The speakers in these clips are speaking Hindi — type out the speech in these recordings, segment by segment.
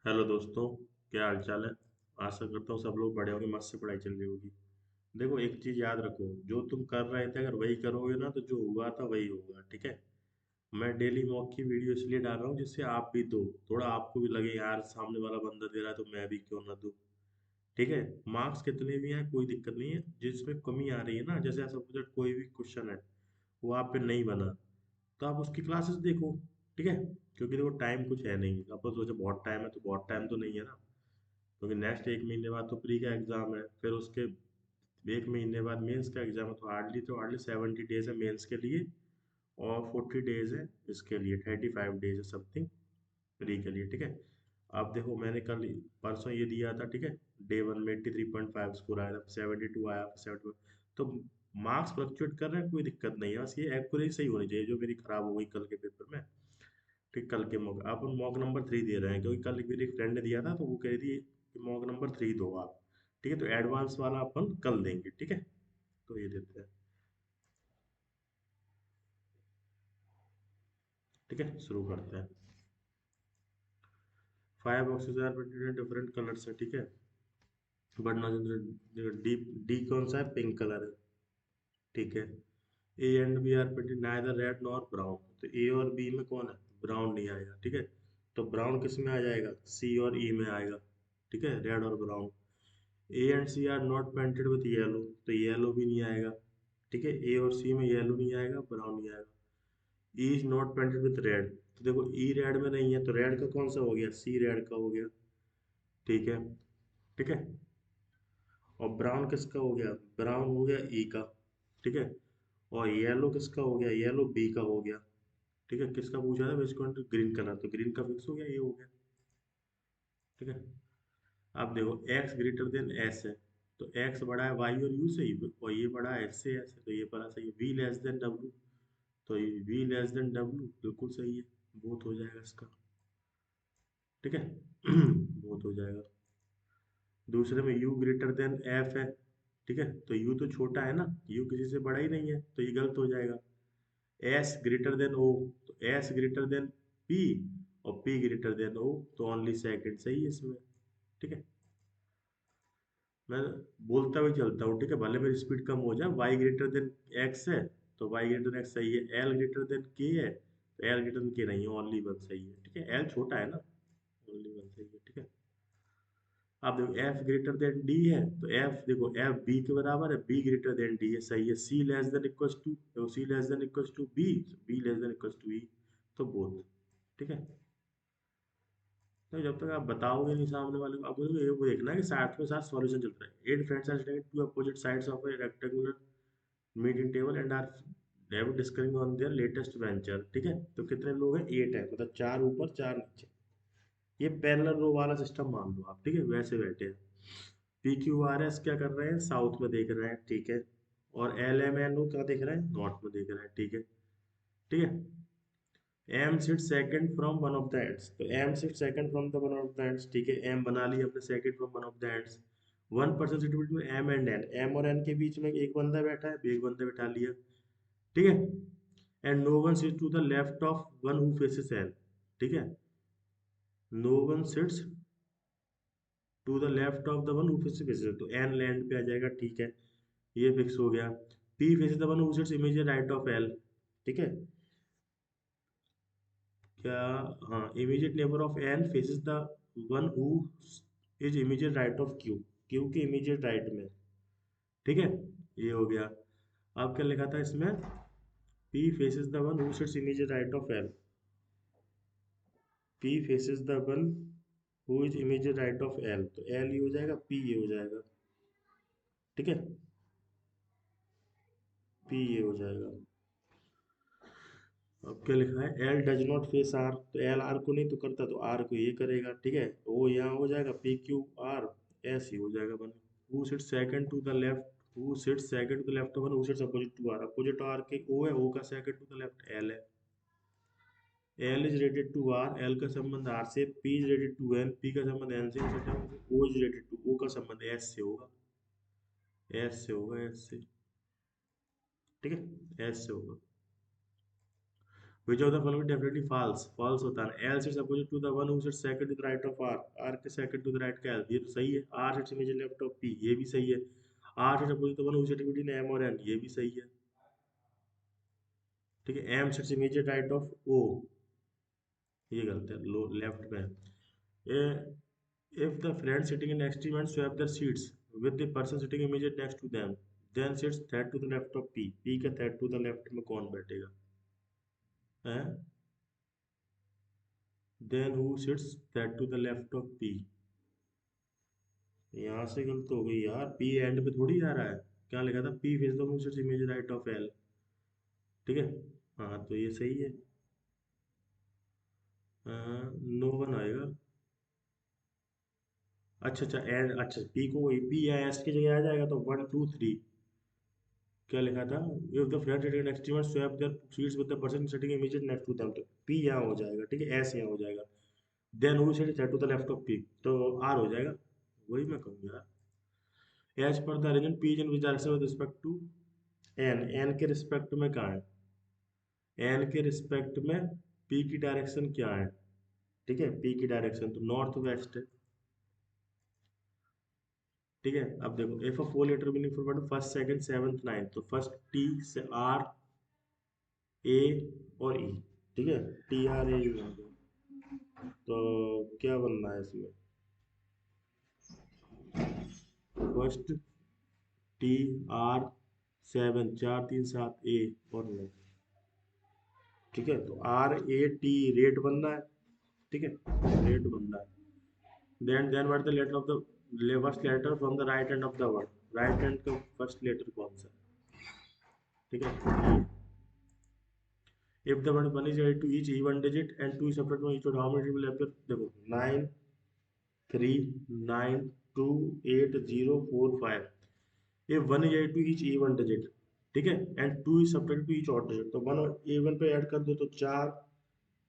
हेलो दोस्तों। क्या हाल चाल है। आशा करता हूँ सब लोग बढ़िया होंगे, मस्त से पढ़ाई चल रही होगी। देखो, एक चीज याद रखो, जो तुम कर रहे थे अगर वही करोगे ना तो जो हुआ था वही होगा, ठीक है। मैं डेली मॉक की वीडियो इसलिए डाल रहा हूँ जिससे आप भी दो, थोड़ा आपको भी लगे यार सामने वाला बंदा दे रहा है तो मैं भी क्यों ना दूं। ठीक है। मार्क्स कितने भी हैं कोई दिक्कत नहीं है, जिसमें कमी आ रही है ना, जैसे सपोज कोई भी क्वेश्चन है वो आप पे नहीं बना तो आप उसकी क्लासेस देखो। ठीक है। क्योंकि देखो टाइम कुछ है नहीं, आप सोचो बहुत टाइम है तो बहुत टाइम तो नहीं है ना। क्योंकि नेक्स्ट एक महीने बाद तो प्री का एग्जाम है, फिर उसके एक महीने बाद मेंस का एग्जाम है, तो हार्डली 70 डेज है मेंस के लिए। और 40 डेज है इसके लिए, 35 डेज है समथिंग प्री के लिए, ठीक है। अब देखो मैंने कल परसों ये दिया था, ठीक है। डे वन में 83.5 स्कोर आया था, 72 आया, 70। तो मार्क्स फ्लक्चुएट कर रहे हैं, कोई दिक्कत नहीं है, बस ये एक्यूरेसी सही होनी चाहिए जो मेरी खराब हो गई कल के पेपर में। ठीक, कल के मॉक आप मॉक नंबर 3 दे रहे हैं क्योंकि कल मेरी एक फ्रेंड ने दिया था तो वो कह रही थी कि मॉक नंबर 3 दो आप। ठीक है, तो एडवांस वाला अपन कल देंगे, ठीक है। तो ये देते हैं। ठीक है, शुरू करते हैं। 5 boxes are printed in different colours है, ठीक है। बट ना, डी डी कौन सा है, पिंक कलर है। ठीक है। A and B are printed neither red nor brown, तो ए और बी में कौन है, ब्राउन नहीं आएगा, ठीक है। तो ब्राउन किस में आ जाएगा, सी और ई में आएगा। ठीक है, रेड और brown. A and C are not painted with yellow, तो येलो भी नहीं आएगा। ठीक है, ए और सी में येलो नहीं आएगा, ब्राउन नहीं आएगा। E is not painted with red, तो देखो ई रेड में नहीं है तो रेड का कौन सा हो गया, सी रेड का हो गया। ठीक है। ठीक है। और ब्राउन किसका हो गया, ब्राउन हो गया ई का। ठीक है। और येलो किसका हो गया, येलो बी का हो गया। ठीक है, किसका पूछा था विच ग्रीन कलर, तो ग्रीन का फिक्स हो गया, ये हो गया। ठीक है। अब देखो एक्स ग्रेटर देन एस है, तो एक्स बड़ा है वाई और यू से ही, और ये बड़ा है एस से एस है, तो ये बड़ा सही है। वी लेस देन डब्ल्यू, तो ये वी लेस देन डब्ल्यू बिल्कुल सही है। बोथ हो जाएगा इसका। ठीक है। बोथ हो जाएगा। दूसरे में यू ग्रेटर देन एफ है। ठीक है, तो यू तो छोटा है ना, यू किसी से बड़ा ही नहीं है, तो ये गलत हो जाएगा। एस ग्रेटर देन ओ, तो एस ग्रेटर देन पी, और पी ग्रेटर देन ओ, तो ओनली सेकंड सही है इसमें। ठीक है। मैं बोलता हुआ चलता हूँ, ठीक है, भले मेरी स्पीड कम हो जाए। वाई ग्रेटर देन एक्स है, तो वाई ग्रेटर देन एक्स सही है। एल ग्रेटर देन के है, तो एल ग्रेटर देन के नहीं है, ओनली वन सही है। ठीक है, एल छोटा है ना, ओनली वन सही है। ठीक है। अब देखो एफ ग्रेटर देन डी है, तो एफ देखो एफ बी के बराबर है, बी ग्रेटर देन डी है, सही है। C less than equals to, देखो C less than equals to B, B less than equals to E, तो बोथ। ठीक है। तो जब तक आप बताओगे नहीं सामने वाले को, आपको तो ये वो देखना है कि साथ में साथ सॉल्यूशन चल रहा है। Eight friends are standing to opposite sides of a rectangular meeting table and are have discussing on their latest venture. ठीक है, तो कितने लोग हैं, 8 है, मतलब 4 ऊपर 4 नीचे। ये पैरेलल रो वाला सिस्टम मान लो आप, ठीक है, वैसे बैठे हैं। पी क्यू आर एस क्या कर रहे हैं, साउथ में देख रहे हैं, ठीक है। और एल एम एन ओ क्या देख रहे हैं, नॉर्थ में देख रहे हैं, ठीक है। ठीक है। M sit second from one of the ends, तो M sit second from the one of the ends, ठीक है। एम बना लिया अपने second from one of the ends. One person sit between M and N, M और एन के बीच में एक बंदा बैठा है, एक बंदा बैठा लिया। ठीक है। And no one sits to the left of one who faces N. ठीक है, no one sits to the left of the one who faces, तो एन लैंड पे आ जाएगा, ठीक है। ये फिक्स हो गया। P faces the one who sits immediate right of L. ठीक है। क्या, हाँ, immediate neighbour of N faces the one who is immediate right of Q, Q के इमीडिएट राइट में। ठीक है, ये हो गया। अब क्या लिखा था इसमें, P faces the one who sits immediate right of L, P faces the one who is immediate right of L, तो एल ये हो जाएगा, पी ये हो जाएगा। ठीक है, पी ये हो जाएगा। अब क्या लिखा है, L does not face R, तो एल आर को नहीं तो करता, तो आर को ये करेगा। ठीक है, वो यहाँ हो जाएगा, पी क्यू आर एस ही हो जाएगा बन। Who sit second to the left, who sit second to the left one who sits opposite to R, opposite R के ओ है, ओ का second to the left L है। L is related to R, L का संबंध आर से। P is related to N, P का संबंध एन से। O is related to, O का संबंध एस से होगा, एस से होगा, एस से। ठीक है, एस से होगा। Which of the following definitely false, false होता है। L sits opposite to the one who sits second to the right of R, R के सेकंड टू द राइट का एल, ये तो सही है। R sits immediately left of P, ये भी सही है। R sits opposite to the one who sits between M और एन, ये भी सही है। ठीक है, M sits immediate right of O, ये गलत है, लो लेफ्ट में है। If the friend sitting next to him and swap their seats with the person sitting immediate next to them, then sits that to the left of P. P के that to the left में कौन बैठेगा? हैं? Then who sits that to the left of P? यहाँ से गलत हो गई यार, P एंड पे थोड़ी जा रहा है। क्या लिखा था? P is the one who sits immediate right of L। ठीक है? हाँ तो ये सही है। नो वन आएगा। अच्छा अच्छा एंड, अच्छा P को P या S की जगह आ जाएगा तो 1 2 3। क्या लिखा था? If the friend sitting next to swap their seats with the person sitting immediate next to them, तो पी यहाँ हो जाएगा। ठीक है, एस यहाँ हो जाएगा। Then who sits to the left of P, तो आर हो जाएगा। वही मैं कहूँगा यार। As per the arrangement P is in which direction with respect to N, N के रिस्पेक्ट में कहाँ है? एन के रिस्पेक्ट में पी की डायरेक्शन क्या है? ठीक है, पी की डायरेक्शन तो नॉर्थ वेस्ट है। ठीक है, अब देखो if a four letter meaning for first second seventh ninth, तो फर्स्ट टी से आर ए और ई। ठीक है, टी आर ए ई, तो क्या बनना है इसमें? फर्स्ट टी आर सेवन, चार तीन सात ए और नौ। ठीक है, तो आर ए टी रेट बनना है। ठीक है, रेट बनना है। Then what the letter of the first letter from the right hand of the word, right hand का फर्स्ट लेटर कौन सा है? ठीक है, if the word one is added to each even digit and to separate from each word, how many will appear? देखो 9 3 9 2 8 0 4 5। ये one is add to each even digit. ठीक है, and two is subtracted to each odd digit, तो वन और ए वन पे ऐड कर दो तो चार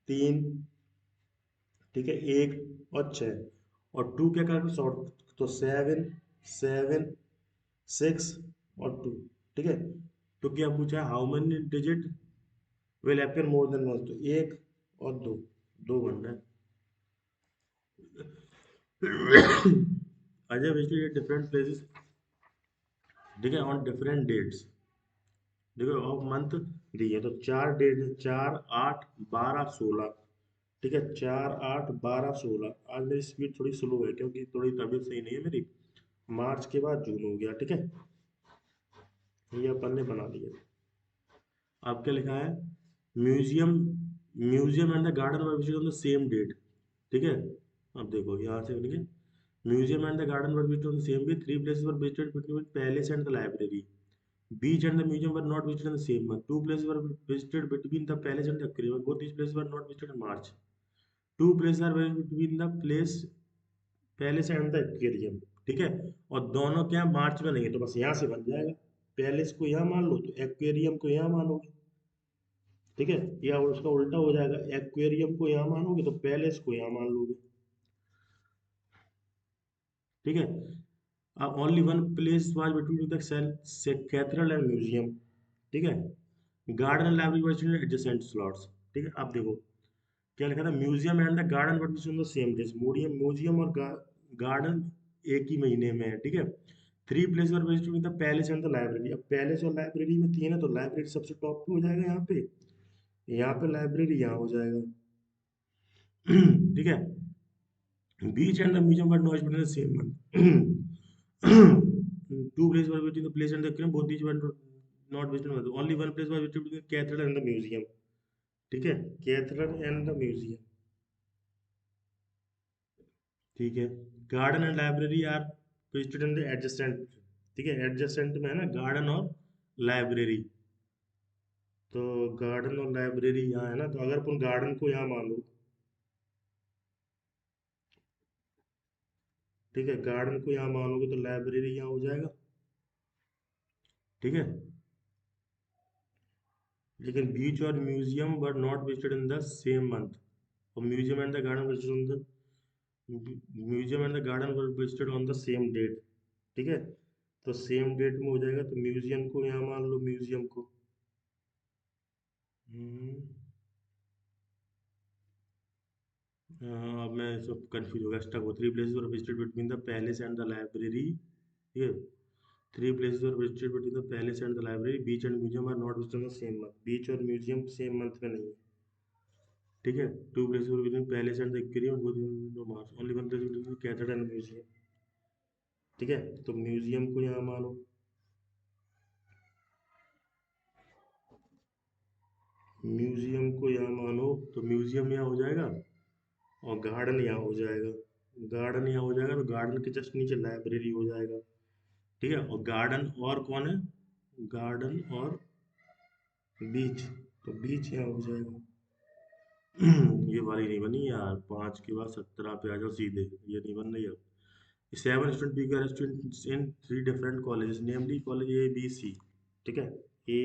तीन, ठीक है, एक और छः, और टू क्या कर सॉर्ट, तो सेवन सेवन सिक्स और टू। ठीक है, तो क्या पूछा है? How many digit will appear more than one, तो एक और दो, दो बनना है। अजय विजिटेड डिफरेंट प्लेसेस, ठीक है, ऑन डिफरेंट डेट्स। देखो ऑफ मंथ दी है, तो चार डेट है, 4 8 12 16। ठीक है, 4 8 12 16। आज मेरी स्पीड थोड़ी स्लो है क्योंकि थोड़ी तबीयत सही नहीं है मेरी। मार्च के बाद जून हो गया। ठीक है, ये अपन ने बना लिया। अब क्या लिखा है? Museum, museum and the garden were visited on the same date. ठीक है, अब देखो यहाँ से लिखे museum and the garden were visited on the same day, three places were visited between palace and the library. Beach and the museum were not visited in the same month. Two places were visited between the palace and the aquarium. Both these places were not visited in March. Two places are visited between the palace and the aquarium. ठीक है, और दोनों क्या मार्च में नहीं है, तो बस यहाँ से बन जाएगा। पैलेस को यहाँ मान लो तो एक्वेरियम को यहाँ मानोगे। ठीक है, या उसका उल्टा हो जाएगा, एक्वेरियम को यहाँ मानोगे तो पैलेस को यहाँ मान लोगे। ठीक है, only one place was between the cathedral and museum. ठीक है, garden and library were adjacent slots. ठीक है, अब देखो क्या लिखा था? Museum and the garden were the same days. Museum और गार्डन एक ही महीने में है। ठीक है, three place were visited the palace and the library. अब पैलेस और लाइब्रेरी में तीन है, तो लाइब्रेरी सबसे टॉप पे हो जाएगा यहाँ पे, यहाँ पे लाइब्रेरी यहाँ हो जाएगा। ठीक है, beach and the museum were not visited the same month. Two places were visited, the place and the aquarium, both these were not visited. Only one place was visited, the cathedral and the museum. ठीक है, कैथेड्रल एंड द म्यूजियम। ठीक है, garden and library are visited in the adjacent. ठीक है, एडजेसेंट में है ना गार्डन और लाइब्रेरी, तो गार्डन और लाइब्रेरी यहाँ है ना, तो अगर अपन गार्डन को यहाँ मान लो, ठीक है, गार्डन को यहाँ मानोगे तो लाइब्रेरी यहाँ हो जाएगा। ठीक है, लेकिन बीच और museum were not visited in the same month, और museum and the garden visited on the, museum and the garden were visited on the same date. ठीक है, तो सेम डेट में हो जाएगा, तो म्यूजियम को यहाँ मान लो, म्यूजियम को। हम्म, अब मैं सब कंफ्यूज हो गया, स्टक हो। Three places were visited between the palace and the library. ठीक है, three places were visited between the palace and the library, beach and museum are not visited in the same month. Beach और म्यूजियम सेम मंथ में नहीं है। ठीक है, two places were visited palace and the aquarium no March, only one place visited cathedral and museum. ठीक है, तो म्यूजियम को यहाँ मानो, म्यूजियम को यहाँ मानो, तो म्यूजियम यहाँ हो जाएगा और गार्डन यहाँ हो जाएगा। गार्डन यहाँ हो जाएगा तो गार्डन के जस्ट नीचे लाइब्रेरी हो जाएगा। ठीक है, और गार्डन और कौन है, गार्डन और बीच, तो बीच यहाँ हो जाएगा। ये वाली नहीं बनी यार, 5 के बाद 17 पे आ जाओ सीधे, ये नहीं बन रही अब। Seven student bigger students in three different colleges namely college A B C. ठीक है, ए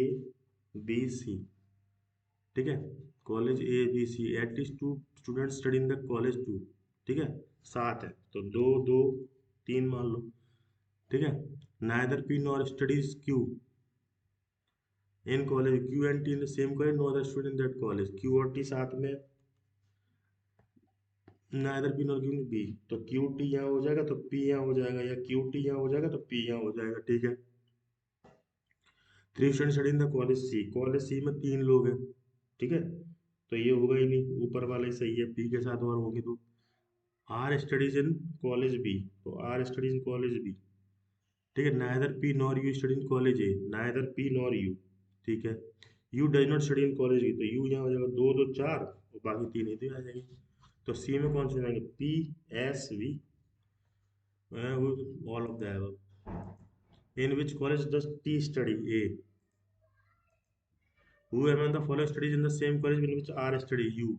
बी सी। ठीक है, college A B C, at least two student study in the college two. ठीक है, 7 है तो दो दो 3 मान लो। ठीक है, neither P nor studies Q in college, Q and T in the same college, no other student in that college. Q और टी साथ में, neither P nor Q B, तो क्यू टी यहाँ हो जाएगा तो पी यहाँ हो जाएगा, या क्यू टी यहाँ हो जाएगा तो पी यहाँ हो जाएगा। ठीक है, three student study in the college C, college C में 3 लोग हैं। ठीक है, तो ये होगा ही नहीं, ऊपर वाला ही सही है, पी के साथ और होंगे तो। R studies in college B, तो R studies in college B. ठीक है, neither P nor U study in college A, neither P nor U. ठीक है, U does not study in college B, तो यू यहाँ हो जाएगा, दो दो 4 और बाकी 3 इधर आ जाएंगे। तो सी में कौन से जाएंगे, P S V, all of the in which college does T study A, who among the following studies in the same college in which R study you,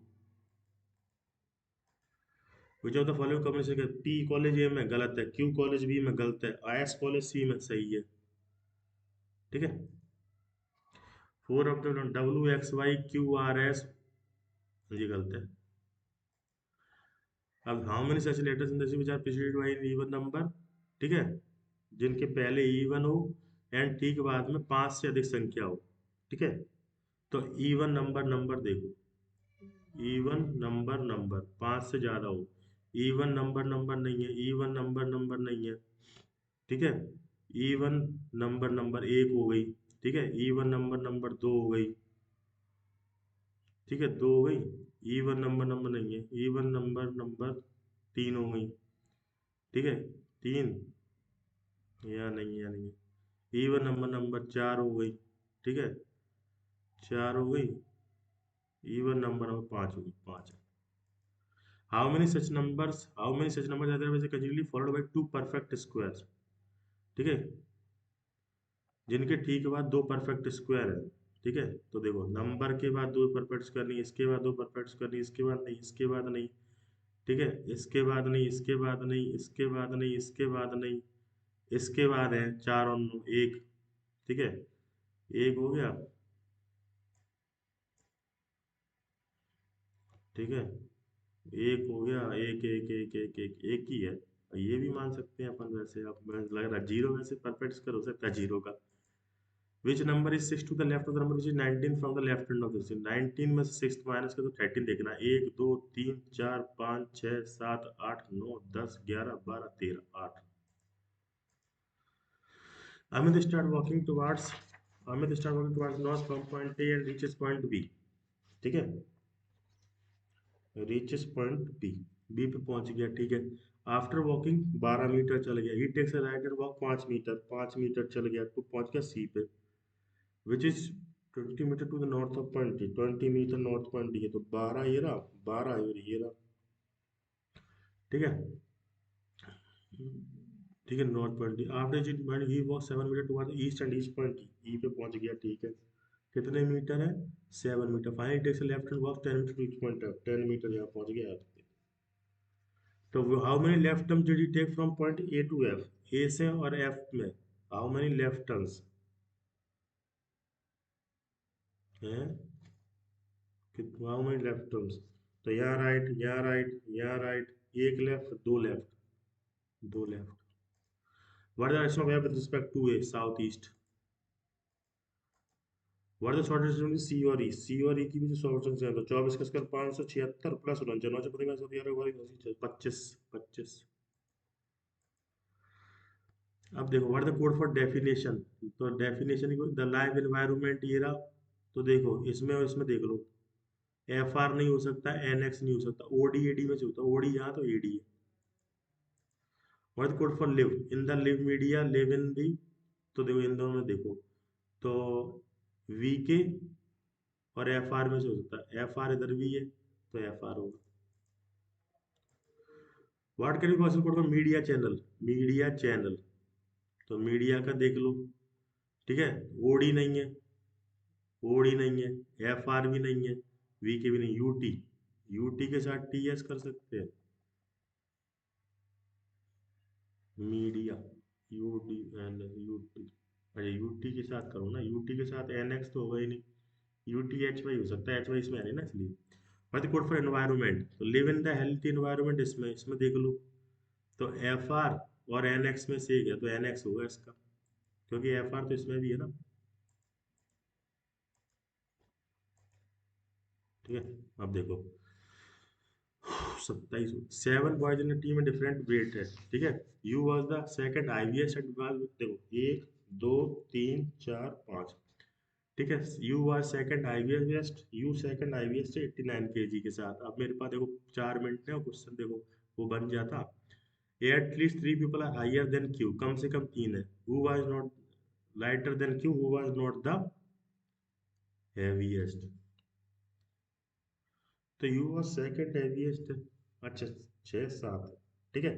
which of the following combination है, P कॉलेज ए में गलत है, Q कॉलेज बी में गलत है, S कॉलेज सी में सही है। ठीक है, 4 of the W X Y Q R S ये गलत है। अब how many such letters in this which are preceded by even number. ठीक है, जिनके पहले इवन हो एंड टी के बाद में 5 से अधिक संख्या हो। ठीक है, तो इवन नंबर, नंबर देखो, इवन नंबर, नंबर 5 से ज्यादा हो। इवन नंबर, नंबर नहीं है, इवन नंबर, नंबर नहीं है। ठीक है, इवन नंबर, नंबर 1 हो गई। ठीक है, इवन नंबर, नंबर 2 हो गई। ठीक है, 2 हो गई। इवन नंबर, नंबर नहीं है, इवन नंबर, नंबर 3 हो गई। ठीक है, 3 या नहीं, या नहीं है। इवन नंबर, नंबर 4 हो गई। ठीक है, 4 हो गई। इवन नंबर, नंबर 5 हो गई, 5। How many such numbers are there which continuously followed by two perfect squares. ठीक है, जिनके ठीक के बाद 2 परफेक्ट स्क्वायर है। ठीक है, तो देखो नंबर के बाद 2 परफेक्ट स्क्वायर नहीं, इसके बाद 2 परफेक्ट स्क्वायर नहीं, इसके बाद नहीं, इसके बाद नहीं। ठीक है, इसके बाद नहीं, इसके बाद नहीं, इसके बाद नहीं, इसके बाद नहीं, इसके बाद है 4 और 9 1। ठीक है, एक हो गया। ठीक है, एक हो गया, एक एक एक एक एक एक ही है। ये भी मान सकते हैं अपन, वैसे अब मैं लग रहा जीरो, वैसे परफेक्ट स्क्वायर हो सकता है जीरो का। Which number is 6 to the left of the number which is 19 from the left hand of this, 19 में से 6 माइनस कर तो 13 देखना, 1 2 3 4 5 6 7 8 9 10 11 12 13 8। Amit start walking towards Amit start walking towards north from point A and reaches point B। ठीक है, रीचेस पॉइंट बी, बी पे पहुंच गया। ठीक है, आफ्टर वॉकिंग 12 मीटर चल गया, he takes a right hand walk 5 metre, 5 metre चल गया तो पहुंच गया सी पे, which is 20 metre to the north of point D, 20 metre north point D है, तो 12 ये रहा, 12 ये रहा। ठीक है, ठीक है, north point D, after it point he walk 7 metre toward east and east point E पे पहुंच गया। ठीक है, कितने मीटर है, 7 metre, finally takes a left hand walk 10 metre to each point, 10 metre यहाँ पहुंच गया। तो how many left turn did he take from point A to F, A से और एफ में हाउ मेनी लेफ्ट टर्न्स हैं, हाउ मेनी लेफ्ट टर्न्स, तो यहाँ राइट, यहाँ राइट, यहाँ राइट, एक लेफ्ट, दो लेफ्ट, दो left. What is the direction of F with respect to A, south east. What the shortest distance C और ई, सी और ई की भी जो शॉर्ट डिस्टेंस है तो 24 का स्क्वायर 576 प्लस 49 25 25। अब देखो what the code for definition, तो डेफिनेशन द लाइव एनवायरनमेंट ये रहा। तो देखो इसमें और इसमें देख लो, एफ आर नहीं हो सकता, एन एक्स नहीं हो सकता, ओडी एडी में से होता, ओडी यहाँ तो एडी है। What the code for live, in the live media, live in the, तो देखो इन दोनों में देखो, तो वी के और एफ आर में से हो सकता है, एफ आर इधर भी है तो एफ आर होगा। What can be possible code for media channel, media channel, तो मीडिया का देख लो, ठीक है, ओडी नहीं है, ओडी नहीं है, एफ आर भी नहीं है, वी के भी नहीं, यूटी, यूटी के साथ टी एस कर सकते हैं, media, U D N U T, अरे यूटी के साथ करो ना, यूटी के साथ एन एक्स तो होगा ही नहीं, यूटी एच वाई हो सकता है, एच वाई इसमें है नहीं ना इसलिए। बात कोड फॉर एनवायरनमेंट, तो live in the healthy environment, इसमें इसमें देख लो, तो एफ आर और एन एक्स में से एक है तो एन एक्स होगा इसका, क्योंकि एफ आर तो इसमें भी है ना, ठीक है। अब देखो 27, 7 बॉयज इन टीम में डिफरेंट वेट है, ठीक है। U was the second heaviest eight, देखो 1 2 3 4 5, ठीक है। U was second heaviest, U second heaviest से 89 kg के साथ। अब मेरे पास देखो 4 मिनट है और क्वेश्चन देखो वो बन जाता, at least 3 people are higher than Q, कम से कम 3 है, who was not lighter than Q, who was not the heaviest, तो यू वाज सेकंड हेवीएस्ट, अच्छा 6 7, ठीक है।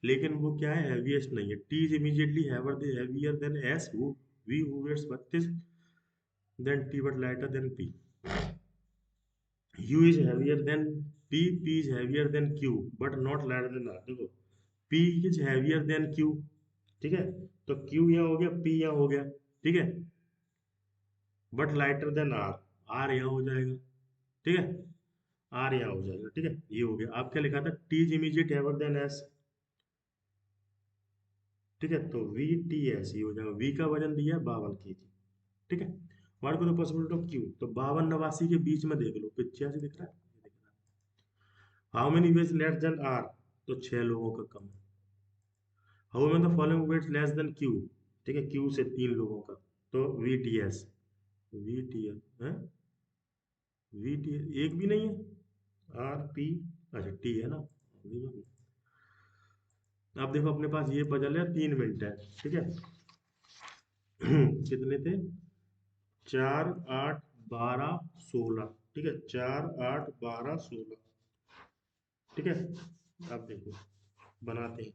लेकिन वो क्या है, हेवीएस्ट नहीं है, T is immediately heavier than S, who V who weighs 32 than T but lighter than P, U is heavier than P, P is heavier than Q but not lighter than R, देखो P is heavier than Q, ठीक है, तो क्यू यहाँ हो गया, पी यहाँ हो गया, ठीक है, but lighter than R, R यहाँ हो जाएगा, ठीक है, आर यहाँ हो जाएगा, ठीक है, ये हो गया। आप क्या लिखा था, T is immediate heavier than S, ठीक है, तो वी टी एस ही हो जाएगा, वी का वजन दिया है 52 kg, ठीक है। वर्क को पॉसिबिलिटी ऑफ क्यू, तो 52 89 के बीच में देख लो, 85 दिख रहा है, ये दिख रहा है। How many weighs less than R, तो 6 लोगों का कम है। How many the following weights less than Q, ठीक है, क्यू से 3 लोगों का, तो V T S, V T S है, वी टी एक भी नहीं है, आर पी, अच्छा टी है ना। अब देखो अपने पास ये बदल है, 3 मिनट है, ठीक है। कितने थे, 4 8 12 16, ठीक है, 4 8 12 16, ठीक है। अब देखो बनाते हैं,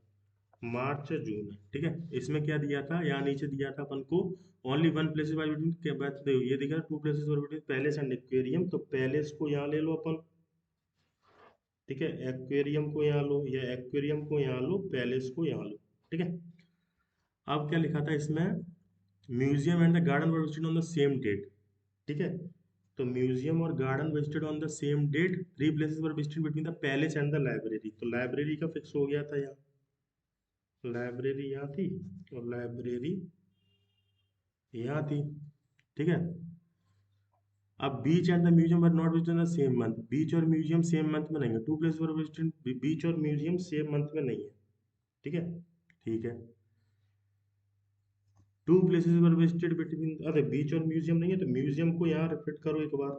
मार्च जून है, ठीक है। इसमें क्या दिया था, यहाँ नीचे दिया था अपन को, only one places by between के बाद, देखो ये दिखा 2 places by between palace and aquarium, तो पैलेस को यहाँ ले लो अपन, ठीक है, एक्वेरियम को यहाँ लो, या एक्वेरियम को यहाँ लो, पैलेस को यहाँ लो, ठीक है। अब क्या लिखा था इसमें, museum and the garden were visited on the same date, ठीक है, तो म्यूजियम और garden visited on the same date, 3 places were visited between the palace and the library, तो लाइब्रेरी का फिक्स हो गया था यहाँ, लाइब्रेरी यहाँ थी और लाइब्रेरी यहाँ थी, ठीक है। अब beach and the museum were not visited in the same month, beach और म्यूजियम सेम मंथ में नहीं है, 2 प्लेसेस वर विजिटेड, बीच और म्यूजियम सेम मंथ में नहीं है, ठीक है, ठीक है। 2 प्लेसेस वर विजिटेड बिटवीन, अरे बीच और म्यूजियम नहीं है तो म्यूजियम को यहाँ फिट करो एक बार,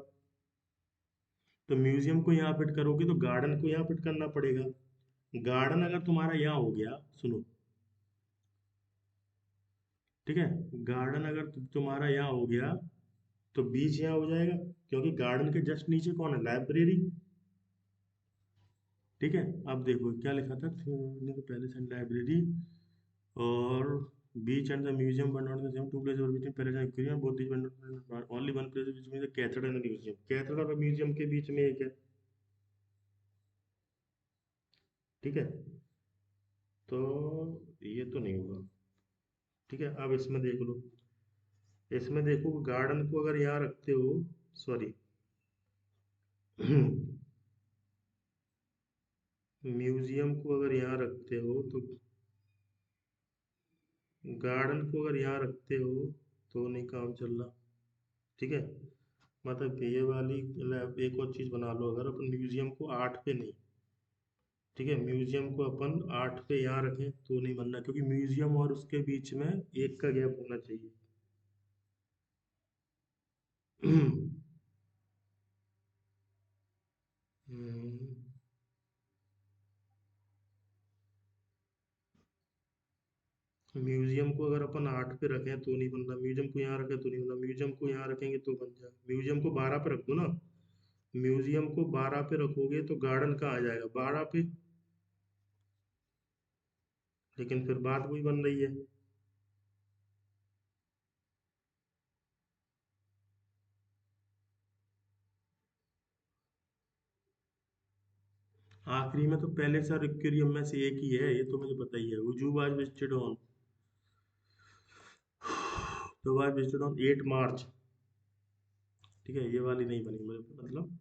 तो म्यूजियम को यहाँ फिट करोगे तो गार्डन को यहाँ फिट करना पड़ेगा, गार्डन अगर तुम्हारा यहाँ हो गया, सुनो, ठीक है, गार्डन अगर तुम्हारा यहाँ हो गया तो बीच यहाँ हो जाएगा, क्योंकि गार्डन के जस्ट नीचे कौन है, लाइब्रेरी, ठीक है। अब देखो क्या लिखा था, पैलेस एंड लाइब्रेरी, और beach and the museum were not the same, 2 places were between palace and aquarium, both these were not, only one place between the cathedral and the museum, cathedral और म्यूजियम के बीच में एक है, ठीक है, तो ये तो नहीं होगा, ठीक है। अब इसमें देख लो, इसमें देखो गार्डन को अगर यहाँ रखते हो, सॉरी म्यूजियम को अगर यहाँ रखते हो तो, गार्डन को अगर यहाँ रखते हो तो नहीं काम चल रहा, ठीक है। मतलब कि ये वाली एक और चीज बना लो, अगर अपन म्यूजियम को 8 पे नहीं, ठीक है, म्यूजियम को अपन 8 पे यहाँ रखें तो नहीं बनना, क्योंकि म्यूजियम और उसके बीच में एक का गैप होना चाहिए। हम्म, म्यूजियम को अगर अपन 8 पे रखें तो नहीं बनता, म्यूजियम को यहाँ रखें तो नहीं बनता, म्यूजियम को यहाँ रखेंगे तो बन जाए, म्यूजियम को 12 पे रख दो ना, म्यूजियम को 12 पे रखोगे तो गार्डन कहाँ आ जाएगा 12 पे, लेकिन फिर बात वही बन रही है। आखिरी में तो पहले सर एक्वेरियम में से एक ही है, ये तो मुझे पता ही है, उजूब आज विजिटेड ऑन, तो आज विजिटेड ऑन 8 मार्च, ठीक है, ये वाली नहीं बनी मुझे मतलब,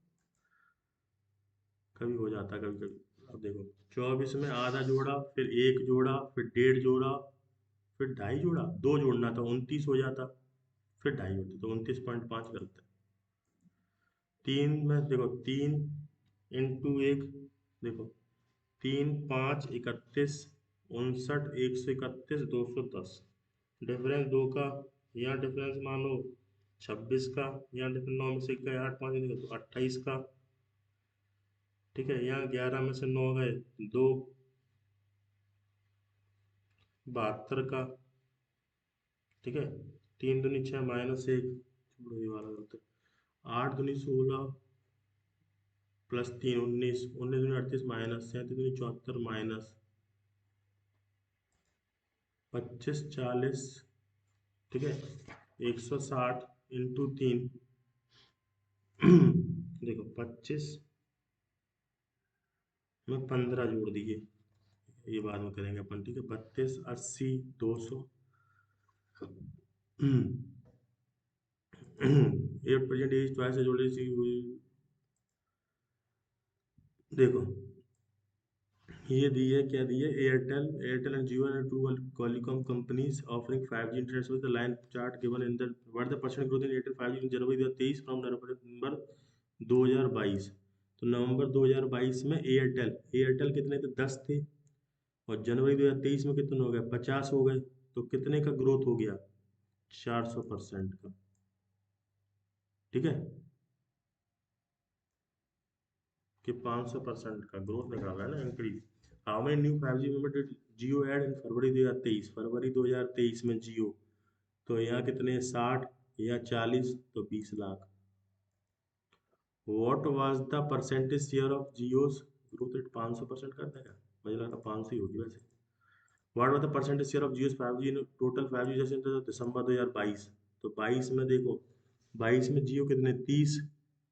कभी हो जाता है कभी कभी। अब देखो 24 में आधा जोड़ा, फिर एक जोड़ा, फिर डेढ़ जोड़ा, फिर ढाई जोड़ा, दो जोड़ना था 29 हो जाता, फिर ढाई होती तो 29.5 करता है। तीन में देखो, तीन इंटू एक, देखो 3 5 31, 59 131, 210, डिफरेंस दो का, यहाँ डिफरेंस मानो 26 का, यहाँ डिफरेंस 9 में से गए 8 5 देखो तो 28 का, ठीक है, यहाँ 11 में से 9 गए 2, 72 का, ठीक है, 3 दूनी 6 -1, छोड़ो ये वाला करते, 8 दूनी 16 +3 19, 19 दूनी 38 -37 दूनी 74 -25 40, ठीक है, 160 इंटू 3, देखो 25 में 15 जोड़ दिए, ये बाद में करेंगे अपन, ठीक है, 32 80 200, एट प्रेजेंट एज ट्वाइस जोड़े हुई, देखो ये दी है, क्या दी है, Airtel Airtel and Jio and two telecom companies offering 5G internet service, the line chart given in the what the percent growth in Airtel 5G in January 2023 from November 2022, तो नवंबर 2022 में एयरटेल एयरटेल कितने थे 10 थे, और जनवरी 2023 में कितने हो गए 50 हो गए, तो कितने का ग्रोथ हो गया 400% का, ठीक है, कि 500% का ग्रोथ निकाला है ना, increase. How many new 5G member did Jio add in February 2023, फरवरी 2023 में जियो, तो यहाँ कितने 60, या 40, तो 20 lakh. What was the percentage share of Zeus growth rate, 500% कर देगा, मुझे लगा 500 ही होगी वैसे। What was the percentage share of Zeus 5G in total 5G जैसे तो दिसंबर 2022, तो 22 में देखो, 22 में जियो कितने 30,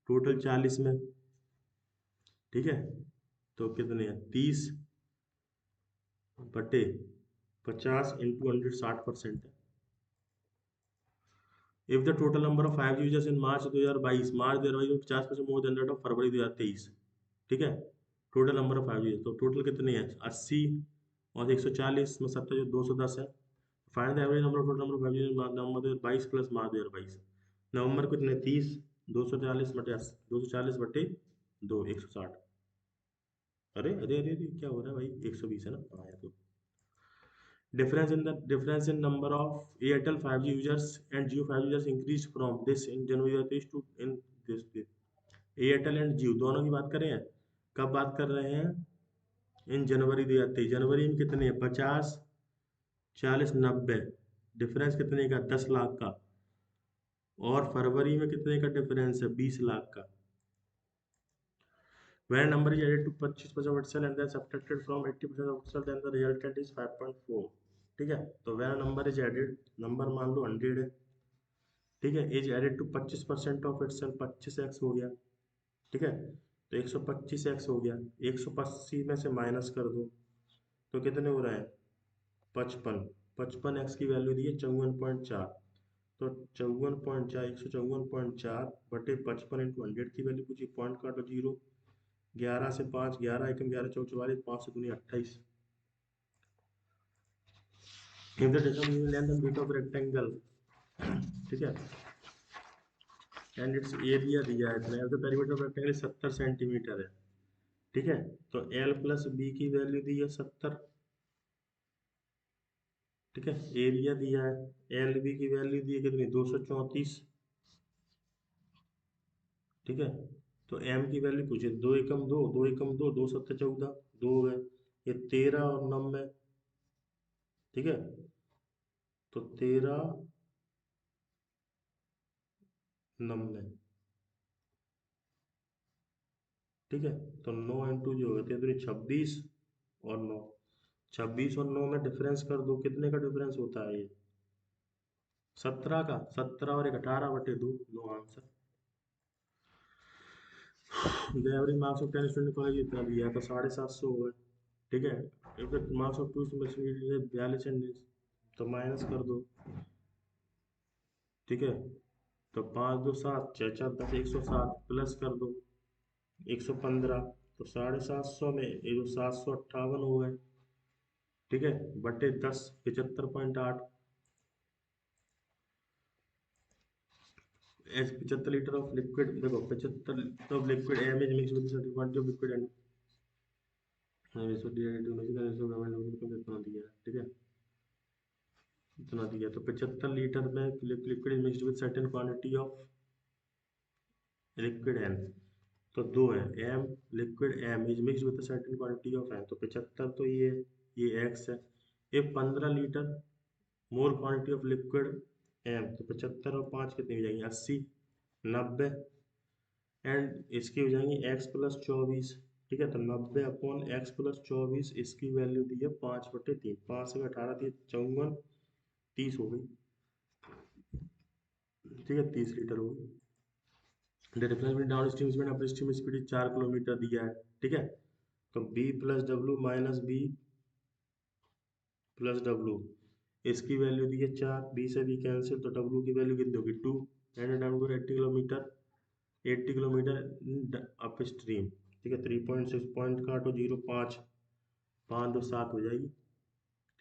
टोटल 40 में, ठीक है, तो कितने हैं 30/50 इंटू 100 60% है। If the total number of 5G users in March 2022, March 2022 में 50% more than that of February 2023, ठीक है, टोटल नंबर ऑफ 5G तो टोटल कितने हैं 80, और 140 में 70 जो 210 है। Find the average number of total number of 5G November 2022 plus March 2022, नवंबर कितने 30, 240 बटे 240 बटे 2 160, अरे अरे अरे अरे, क्या हो रहा है भाई 120 है ना, हाँ यार, तो difference in number of Airtel 5G users and Jio 5G users increased from this in January 2023 to in this Airtel and Jio दोनों की बात करें, कब बात कर रहे हैं, इन जनवरी 2023, जनवरी में कितने हैं 50 40 90, डिफरेंस कितने का 10 लाख का, और फरवरी में कितने का डिफरेंस है 20 लाख का। When a number is added to 25% of itself and then subtracted from 80% of itself, then the resultant is 5.4, ठीक है, तो when a number is added, number मान लो 100 है, ठीक है, is added to 25% of itself, 25x हो गया, ठीक है, तो 125x हो गया, 180 में से माइनस कर दो, तो कितने हो रहे हैं 55, 55x की वैल्यू दी है 54.4, तो 54.4 154.4 बटे 55 इंटू 100 की वैल्यू पूछी, पॉइंट काटो 0, 11 से 5 11 एकम 11 चौक 44, 5 से दूनी 28, if the data length and breadth of rectangle, ठीक है, एंड इट्स एरिया दिया है इतना, तो पेरीमीटर ऑफ रेक्टेंगल 70 सेंटीमीटर है, ठीक है। तो एल प्लस बी की वैल्यू दी है 70, ठीक है। एरिया दिया है, एल बी की वैल्यू दी है कितनी, 234, ठीक है। तो एम की वैल्यू पूछे, दो एकम दो, दो एकम दो, दो सत्तर 14, दो है, ये 13 और 90, ठीक है। तो 13 90, ठीक है। तो 9 इंटू जो होते हैं 26 और 9, 26 और 9 में डिफरेंस कर दो, कितने का डिफरेंस होता है ये, 17 का, 17 और एक 18 बटे 2, no answer. the average marks of 10 student college इतना दिया है, तो 750 हो गए, ठीक है। if the marks of 2 students is 42 and तो माइनस कर दो, ठीक है। तो 5 2 7 6 4 10 107 प्लस कर दो 115, तो 750 में ये जो 758 हो गए, ठीक है, बटे 10 75.8, एच 75 लीटर ऑफ लिक्विड, देखो 75 litre of liquid M is mix with certain quantity of liquid and इसको डिवाइडेड में इसको गवर्नमेंट को कितना दिया है, ठीक है, इतना दिया। तो 75 लीटर में liquid is mixed with certain quantity of liquid N, तो दो है, M liquid M is mixed with certain quantity of N, तो 75 तो ये एक्स है। ये 15 litre more quantity of liquid M, तो 75 और 5 कितनी हो जाएंगी, 80 90, एंड इसकी हो जाएंगी एक्स प्लस 24, ठीक है। तो 90 अपॉन एक्स प्लस 24, इसकी वैल्यू दी है 5 बटे 3, 5 से 18 थी 54, 30 हो गई, ठीक है, 30 लीटर हो गई। The difference between down stream speed upper stream speed 4 kilometre दिया है, ठीक है। तो B plus W minus B plus W, इसकी वैल्यू दी है 4, बी से बी कैंसिल, तो डब्ल्यू की वैल्यू कितनी होगी 2, and down 80 kilometre, 80 kilometre up stream, ठीक है। 3.6 पॉइंट काटो 0 5, 5 2 7 हो जाएगी,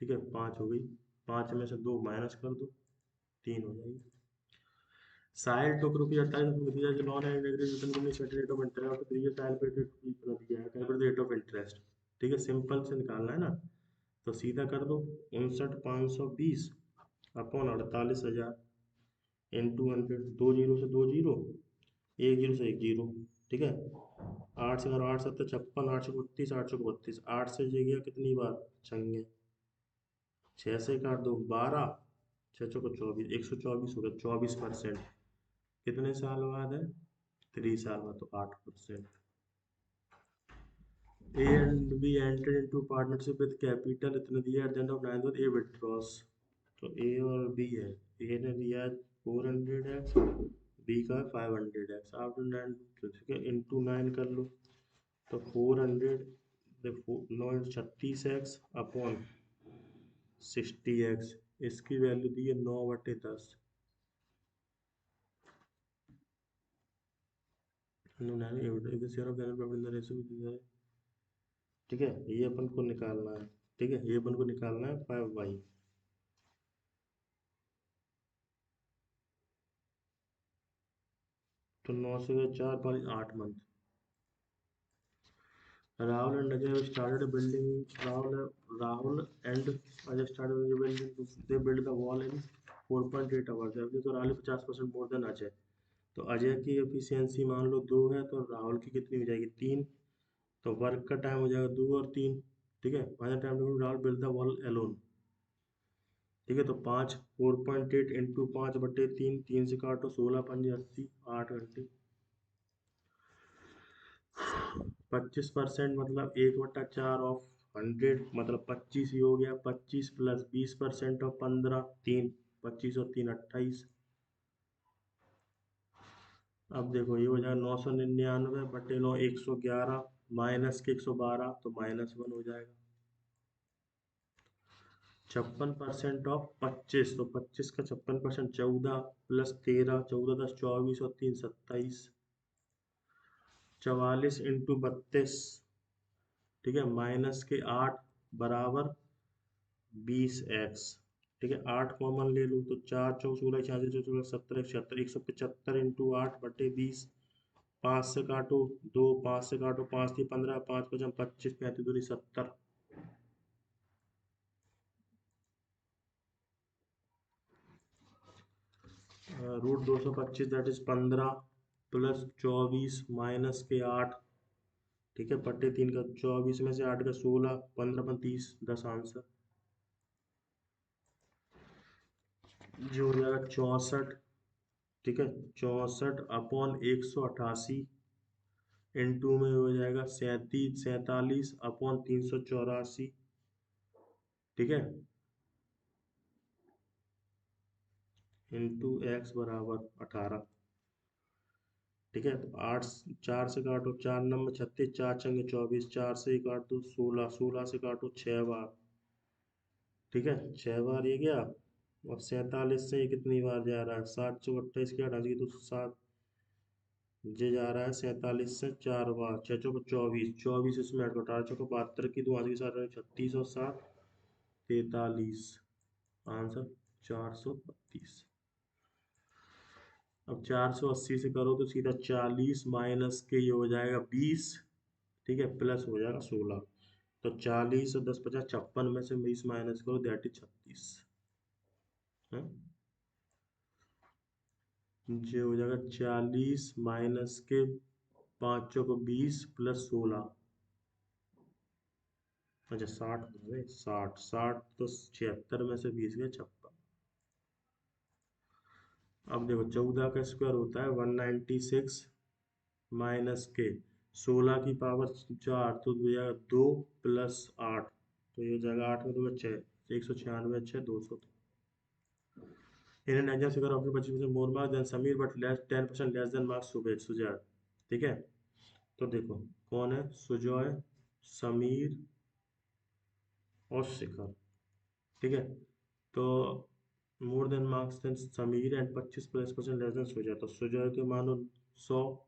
ठीक है, 5 हो गई, 5 में से 2 माइनस कर दो, 3 हो जाएगी। साहिल टुक रुपये 28 दिया जो non aggregation company set rate of interest after 3 years Sahil paid इतना दिया है, कैलकुलेट रेट ऑफ इंटरेस्ट, ठीक है, सिंपल से निकालना है ना, तो सीधा कर दो 59,520 अपॉन 48,000 इंटू 100, 2 जीरो से 2 जीरो, 1 जीरो से 1 जीरो, ठीक है। 8 से करो 8 7 56, 8 से 32, 8 से 32, 8 से जगह कितनी बार छंगे, 6 से काट दो 12, 6 चौको 24, 124 हो गया, 24%, कितने साल बाद है, 3 साल बाद, तो 8%। A and B entered into partnership with capital इतना दिया at the end of 9th month, A withdraws, तो ए और बी है, ए ने दिया 400x, बी का 500x, आप 9 ठीक है इंटू 9 कर लो, तो 400 9 36x अपॉन 60x, इसकी वैल्यू दी है 9/10, ठीक है। ये अपन को निकालना है, ठीक है, ये अपन को निकालना है 5y, तो 9 से 4 5 8 month. Rahul and Ajay started building, Rahul and Ajay started building, they build the wall in 4.8 hours, average, तो राहुल 50% मोर देन अजय, तो अजय की एफिशिएंसी मान लो 2 है, तो राहुल की कितनी हो जाएगी 3, तो वर्क का टाइम हो जाएगा 2 और 3, ठीक है। Final time Rahul build the wall alone, ठीक है। तो 5 4.8 इंटू 5/3, 3 से काटो 16 5 80, 8 घंटे, 25% मतलब 1/4 ऑफ 100, मतलब 25 ही हो गया, 25 प्लस 20% ऑफ 15, 3, 25 और 3 28, अब देखो ये हो जाएगा 999/9 111 माइनस के 112, तो -1 हो जाएगा। 56% ऑफ 25, तो 25 का 56% 14 प्लस 13, 14 10 24 और 3 27, 44 इंटू 32, ठीक है, माइनस के 8 बराबर 20x, ठीक है, 8 कॉमन ले लूँ तो 4 चौक 16 छियासी 16 17 76 175 इंटू 8/20। 5 से काटो 2, 5 से काटो 5 थी 15, 5 5 25, 35 दूनी 70। Root 225 that is 15 plus 24 minus के 8। ठीक है, बट्टे 3 का 24 में से 8 का 16, 15 30, 10 आंसर। जो हो जाएगा 64। ठीक है, 64/188 इंटू में हो जाएगा 47/43/384। ठीक है, इंटू एक्स बराबर 18। ठीक है, तो 8 4 से काटो 4 नंबर 36, 4 चंगे 24, 4 से ही काट दो 16, 16 से काटो 6 बार। ठीक है, 6 बार ये गया। और 47 से ये कितनी बार जा रहा है, 7 चौक 28 की 28 तो 7, ये जा रहा है 47 से 4 बार, 6 चौक 24, 24 इसमें 18 चौक 72 की 2 आज के साथ 36 और 7 43। आंसर 432। अब 480 से करो तो सीधा 40 माइनस के ये हो जाएगा 20। ठीक है, प्लस हो जाएगा 16। तो 40 और 10 50 56 में से 20 माइनस करो दैट इज 36। ये हो जाएगा 40 माइनस के 5 को 20 प्लस 16। अच्छा 60 हो गए, 60 60 तो 76 में से 20 गए 56। अब देखो 14 का स्क्वायर होता है 196 माइनस के 16 की पावर 4 तो हो जाएगा 2 प्लस 8। तो ये हो जाएगा 8 में 2 6, 196 6 200। In an exam figure of 25% more marks than Sameer but less 10% less than marks Sujay. ठीक है, तो देखो कौन है, सुजय, समीर और शिखर। ठीक है, तो more than marks than Sameer and 25% less than Sujay. तो सुजय के मानो 100,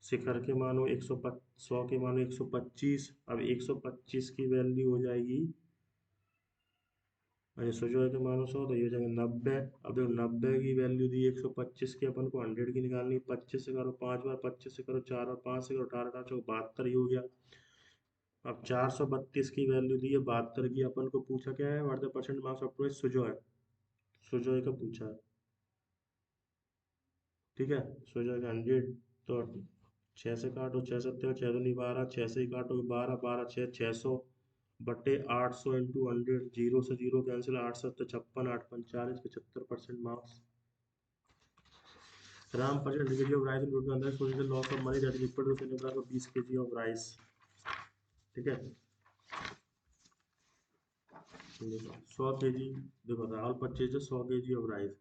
शिखर के मानो 100 के मानो 125। अब 125 की वैल्यू हो जाएगी, अच्छा सुजय के मानो 100 तो ये हो जाएगा 90। अब देखो 90 की वैल्यू दी 125 की, अपन को 100 की निकालनी। 25 से करो 5 बार, 25 से करो 4 और 5 से करो 18 18 चौक 72 ही हो गया। अब 432 की वैल्यू दी है 72 की, अपन को पूछा क्या है, what the percent marks of to Sujay. Sujay का पूछा है। ठीक है, सुजय का 100। तो 6 से काटो 6 सत्ते 6 दूनी 12, 6 से ही काटो 12 12 6 600 बटे 800 इंटू 100। जीरो से zero cancel, 8 7 56 8 45 75% marks. Ram percent degree of rice in root में अंदर solution loss of money that is equal to celebrate of 20 KG of rice. ठीक है, देखो 100 केजी, देखो Rahul purchase 100 KG of rice,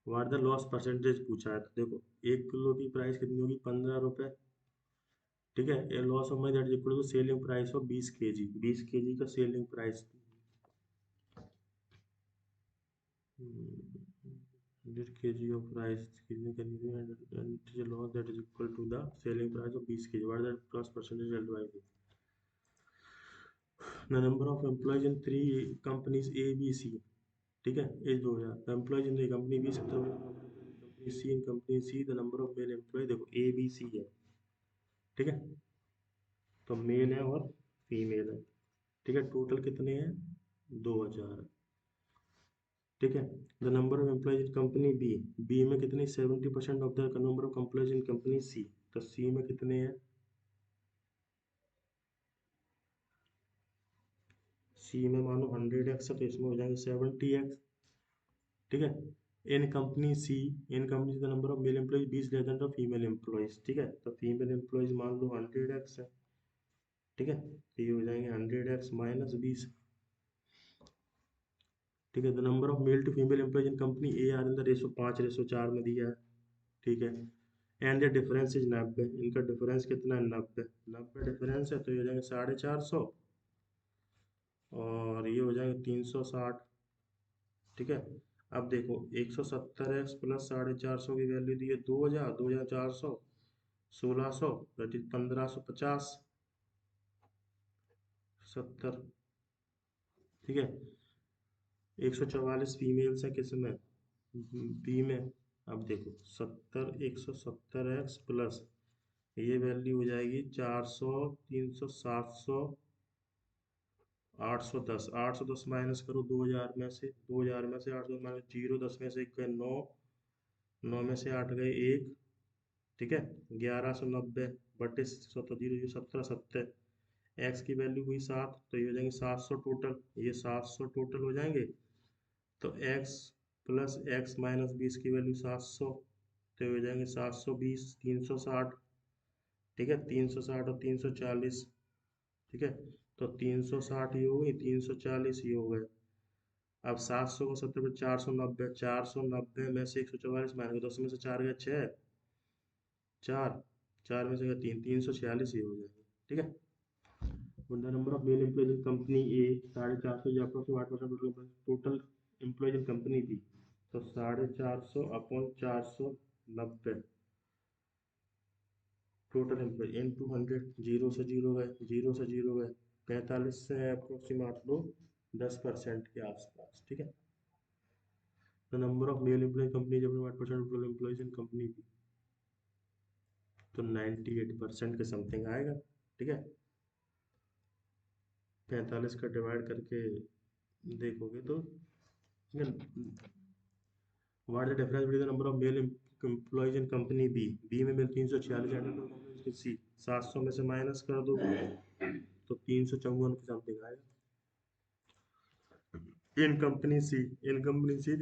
what the loss percentage पूछा है। तो देखो 1 किलो की प्राइस कितनी होगी, 15 रुपए। ठीक है, ये loss of money that is equal to selling price of 20 K G. 20 K G का selling price 100 KG of rice कितने loss that is equal to the selling price of 20 K G, what the loss percentage एल्ड। The number of employees in 3 companies A, B, C. ठीक है, as 2000। The employees in the company B 70, company C, in company C the number of male employee, देखो A B C है। ठीक है, तो मेल है और फीमेल है। ठीक है, टोटल कितने हैं, 2000। ठीक है, the number of employees in company B, B में कितनी 70% of the number of employees in company C. तो सी में कितने हैं, सी में मानो 100x है तो इसमें हो जाएंगे 70x। ठीक है, in company C, in company the number of male employees 20 less than the female employees. ठीक है, तो फीमेल एम्प्लॉयज मान लो 100x है। ठीक है, तो ये हो जाएंगे 100x माइनस 20। ठीक है, the number of male to female employees in company A are in the ratio 5:4 में दिया है। ठीक है, एंड द डिफरेंस इज 90, इनका डिफरेंस कितना है 90। 90 डिफरेंस है तो ये हो जाएंगे 450 और ये हो जाएंगे 360। ठीक है, अब देखो 170x प्लस 450 की वैल्यू दी है 2000, 2400, 1600 दैट इज 1550 70। ठीक है, 144 फीमेल्स है किसमें, बी में। अब देखो 70 170x प्लस ये वैल्यू हो जाएगी 400 300 700 810। 810 माइनस करो 2000 में से, 2000 में से 800 माइनस जीरो, 10 में से 1 गए 9, 9 में से 8 गए 1, ठीक है। 1190 बटे 70 जीरो 1770, एक्स की वैल्यू हुई 7, तो ये हो जाएंगे 700 टोटल, ये 700 टोटल हो जाएंगे। तो एक्स प्लस एक्स माइनस 20 की वैल्यू 700, तो ये हो जाएंगे 720 360, ठीक है। 360 और 340, ठीक है। तो 360 ये हो गई, 340 ये हो गए। अब 700 को 70 पर 490, 490 में से 144 माइनस 10 में से 4 गया 6, 4, 4 में से गया 3, 346 ये हो जाएंगे, ठीक है। The number of male employees in company A 450 या approximate 8% total employees in company B, तो 450 upon 490 total employee in 200, zero से जीरो गए, जीरो से जीरो गए, 45 से अप्रोक्सीमेट लो 10% के आसपास, ठीक है। The number of male employee company जब 8% total employees in company B, तो 98% के समथिंग आएगा, ठीक है। 45 का डिवाइड करके देखोगे तो what the difference between the number of male employees in company B, B में मिल 346, सी 700 में से माइनस कर दो तो 354 के समथिंग आएगा। इन कंपनी सी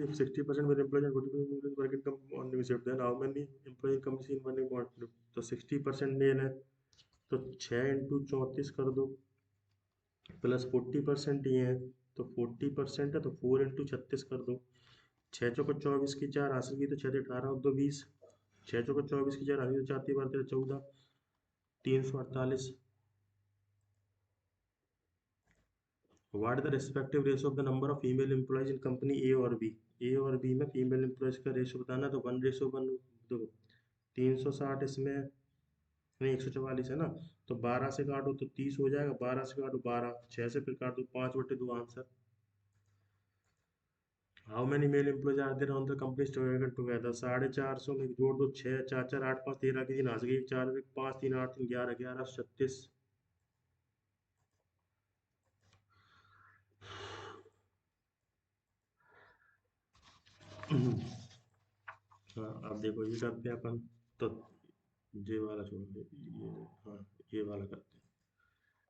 60% मेरे employees and 40% working on limited, then how many employees in company C in working model, तो 60% मेल है, तो 6 इंटू 34 कर दो, प्लस 40% ये है, तो 40% है, तो 4 इंटू 36 कर दो। 6 चौको 24 की 4 हासिल की, तो 6 18 और 2 20, 6 चौको 24 की 4 हासिल की, तो 4 बार 13 14, 348। What the respective ratio of the number of female employees in company A और बी, ए और बी में फीमेल एम्प्लॉयज का रेशियो बताना, तो 1:1, देखो 360 इसमें नहीं 144 है ना, तो 12 से काटो तो 30 हो जाएगा, 12 से काटो 12, 6 से फिर काटो 5/2 answer. How many male employees are there on the company together, 450 में जोड़ दो 6, 4 4 8 5 13 की 3 आ गई, 4 5 3 8 3 11 11 36। हाँ अब देखो ये करते हैं अपन, तो ये वाला छोड़ दे, ये हाँ ये वाला करते हैं,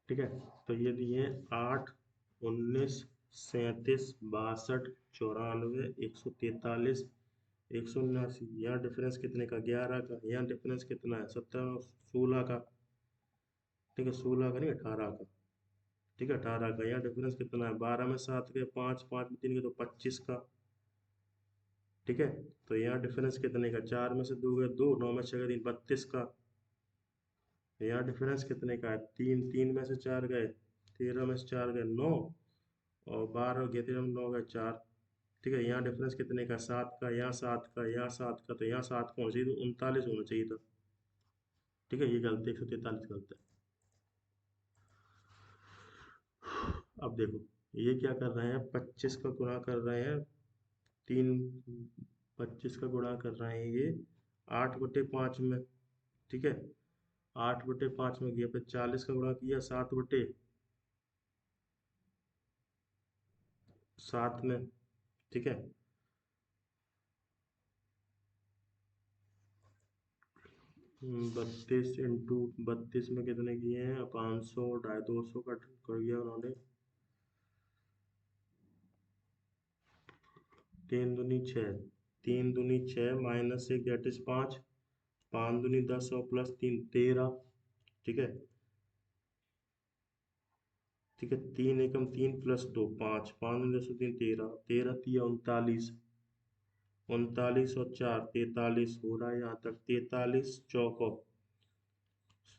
ठीक है। तो ये दिए 8 19 37 62 94 143 179, यहाँ डिफरेंस कितने का 11 का, यहाँ डिफरेंस कितना है 17 16 का, ठीक है 16 का नहीं 18 का, ठीक है 18 का। यहाँ डिफरेंस कितना है 12 में 7 के 5, 5 में 3 के, तो 25 का, ठीक है। तो यहाँ डिफरेंस कितने का 4 में से 2 गए 2, 9 में 6 गए 3, 32 का। यहाँ डिफरेंस कितने का है 3, 3 में से 4 गए, 13 में से 4 गए 9, और 12 गए 13 में 9 गए 4, ठीक है। यहाँ डिफरेंस कितने का 7 का, यहाँ 7 का, यहाँ 7 का, तो यहाँ 7 का होना चाहिए, तो 39 होना चाहिए था, ठीक है। ये गलत है, 143 गलत है। अब देखो ये क्या कर रहे हैं 25 का गुणा कर रहे हैं, तीन 25 का गुणा कर रहे हैं ये 8/5 में, ठीक है। 8/5 में किया, फिर 40 का गुणा किया 7/7 में, ठीक है। 32 इंटू 32 में कितने किए हैं 500 250 का कर दिया उन्होंने, 3 दूनी 6, 3 दूनी 6 माइनस 1 दैट इज 5, 5 दूनी 10 और प्लस 3 13, ठीक है, ठीक है। 3 एकम 3 प्लस 2 5, 5 दूनी 10 और 3 13, 13 तिया 39, 39 और 4 43 हो रहा है यहाँ तक, 43 चौको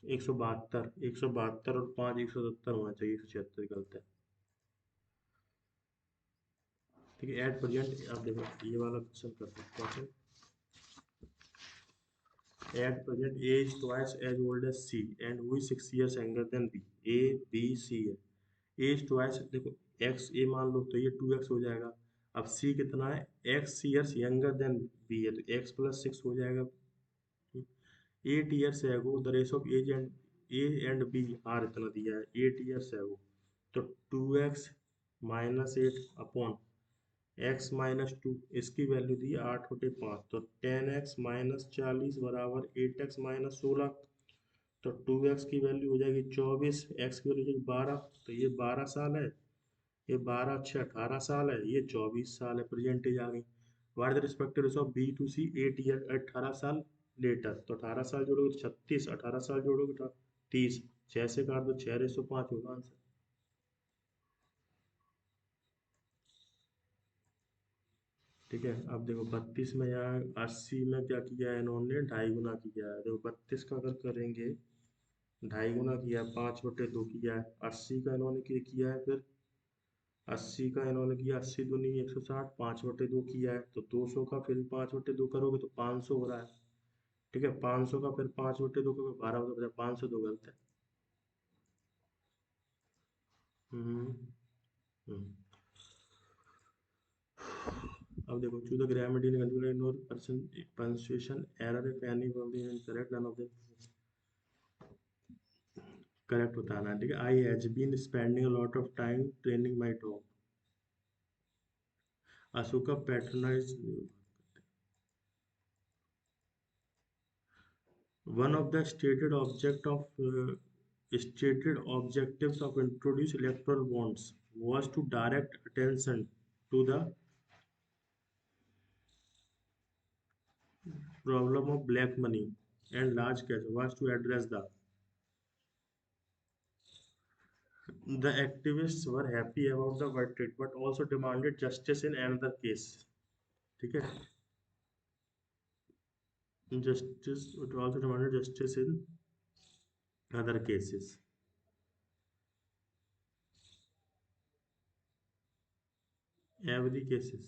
172, 172 और 5 170 होना चाहिए, 176 गलत है, ठीक है। एट प्रेजेंट आप देखो ये वाला क्वेश्चन करते हैं, question at present A is twice as old as C and who is 6 years younger than B, A B C है, ए इज ट्वाइस, देखो एक्स ए मान लो तो ये 2x हो जाएगा, अब सी कितना है, X years younger than B है, तो एक्स प्लस सिक्स हो जाएगा। 8 years ago the ratio of age and A and B are इतना दिया है, 8 years ago, तो 2x minus eight upon x minus two, इसकी वैल्यू दी 8/5, तो 10x माइनस 40 बराबर 8x माइनस 16, तो 2x की वैल्यू हो जाएगी 24, x की वैल्यू हो जाएगी 12, तो ये 12 साल है, ये 12 6 18 साल है, ये 24 साल है, प्रेजेंट एज आ गई। What the respective ratio of B to C 8 year 18 साल लेटर, तो 18 साल जोड़ोगे तो 36, 18 साल जोड़ोगे तो 30, 6 से काट दो 6/5 होगा आंसर। ठीक है, अब देखो 32 में यहाँ 80 में क्या किया है इन्होंने, ढाई गुना किया है। देखो 32 का अगर करेंगे, ढाई गुना किया है, 5/2 किया है, 80 का इन्होंने क्या किया है फिर, 80 का इन्होंने किया 80 दूनी 160, 5/2 किया है, तो 200 का फिर 5/2 करोगे तो 500 हो रहा है। ठीक है, 500 का फिर 5/2 करोगे 12 502 गलत है। हम्म हम्म। अब देखो choose the grammatical control ignore person punctuation error if any of the incorrect, none of the correct बताना है। ठीक है, I has been spending a lot of time training my dog, Ashoka patronise, one of the stated objectives of introduce electoral bonds was to direct attention to the problem of black money and large cash, was to address the activists were happy about the verdict but also demanded justice in another case। ठीक है, justice, it also demanded justice in other cases, every cases।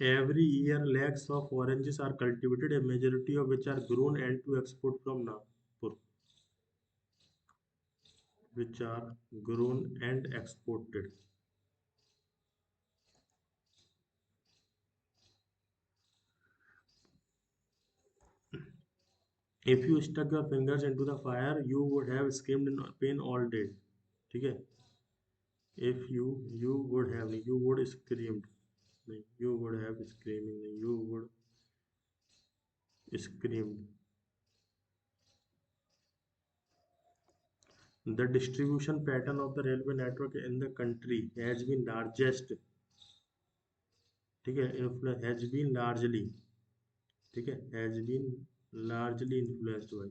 Every year, lakhs of oranges are cultivated, a majority of which are grown and to export from Nagpur, which are grown and exported. If you stuck your fingers into the fire, you would have screamed in pain all day. ठीक है, if you would have, you would screamed, नहीं, you would have screaming, नहीं, you would screamed। The distribution pattern of the railway network in the country has been largest, ठीक है, has been largely, ठीक है, has been largely influenced by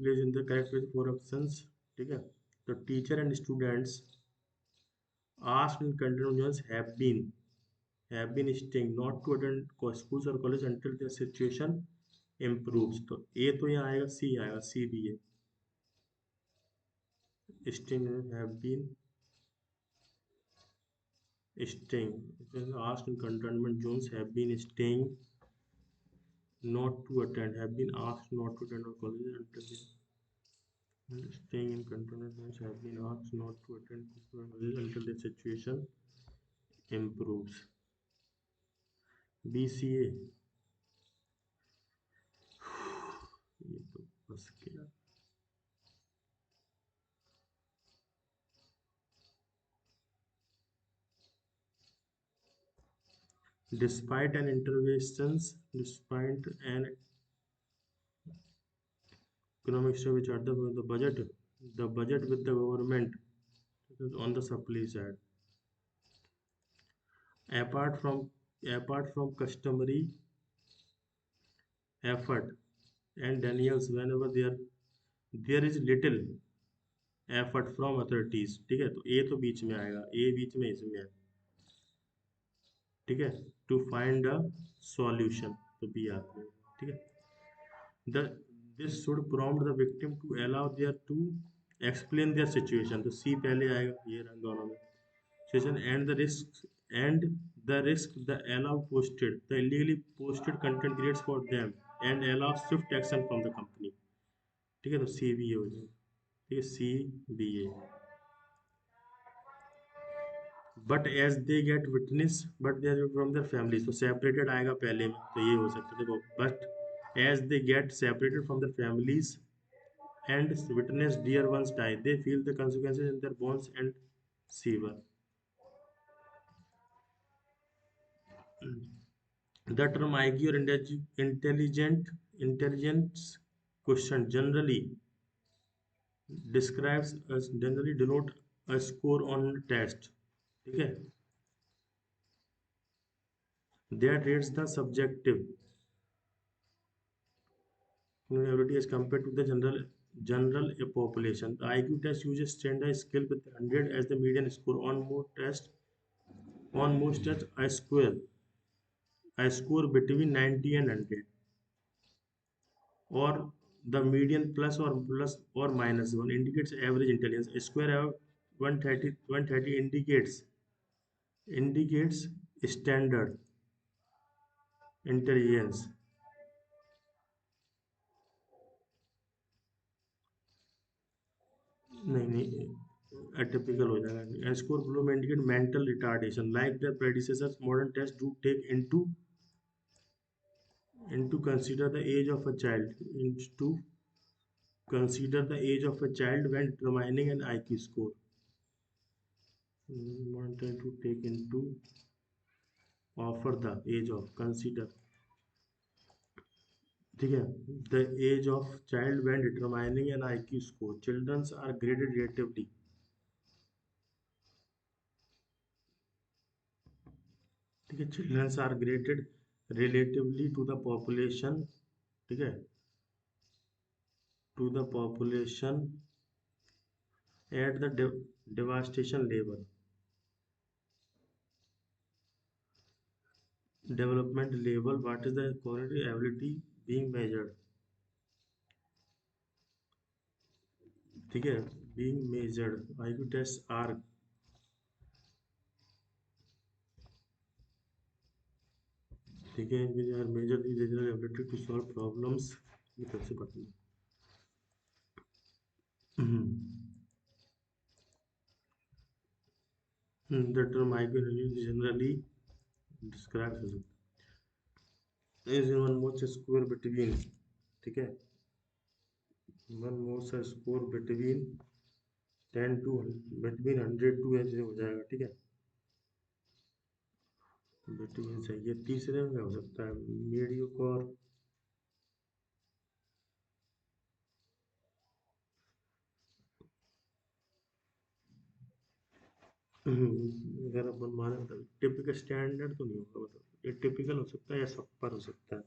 place in the correct with four options। ठीक है, तो teacher and students asked in continuance have been staying not to attend schools or college until their situation improves, तो ए तो यहाँ आएगा, सी आएगा, सी भी है, staying have been staying, asked in containment zones have been staying not to attend, have been asked not to attend or college until staying in containment zones have been asked not to attend until the situation improves। BCA, ये तो बस गया। Despite an interventions, despite an economic structure which are the budget with the government on the supply side, apart from apart from customary effort and Daniels whenever there is little effort from authorities। ठीक है, तो ए तो बीच में आएगा, ए बीच में इसमें है। ठीक है, टू फाइंड अ सॉल्यूशन, तो बी आती है। ठीक है, the this should prompt the victim to allow their to explain their situation, तो सी पहले आएगा, ये रहा दोनों में situation, and the risk the allow posted the illegally posted content creates for them and allow swift action from the company। ठीक है, तो CBA हो जाएगा, ठीक है, CBA। But as they get witness but they are from their family, तो सेपरेटेड आएगा पहले में, तो ये हो सकता है, देखो, but as they get separated from their families and witness dear ones die, they feel the consequences in their bones and sever. The term IQ or intelligence question generally denote a score on test, ठीक है, that rates the subjective ability as compared to the general population. The IQ test uses standard skill with 100 as the median score. On most tests a score between 90 and 100, or the median plus or minus 1 indicates average intelligence. A square of 130 indicates standard intelligence. नहीं नहीं, atypical हो जाएगा। A score below may indicate mental retardation. Like their predecessors, modern tests do take into consider the age of a child into consider the age of a child when determining an IQ score. Wanted to take into offer the age of consider, ठीक है, the age of child when determining an IQ score. Children are graded relatively, ठीक है, children are graded relatively to the population, ठीक है, to the population at the devastation level, development level. What is the cognitive ability being measured, ठीक है, being measured. IQ tests are, ठीक है, measure the regional ability to solve problems, ये कैसे पढ़ना है। The term IQ generally describes is one most score between, ठीक है, one most score between 10 to between 100 to ऐसे हो जाएगा, ठीक है, between सही है। तीसरे में क्या हो सकता है, मीडियोकर, अगर अपन माने मतलब टिपिकल स्टैंडर्ड तो नहीं होगा, मतलब ये टिपिकल हो सकता है या सब पर हो सकता है,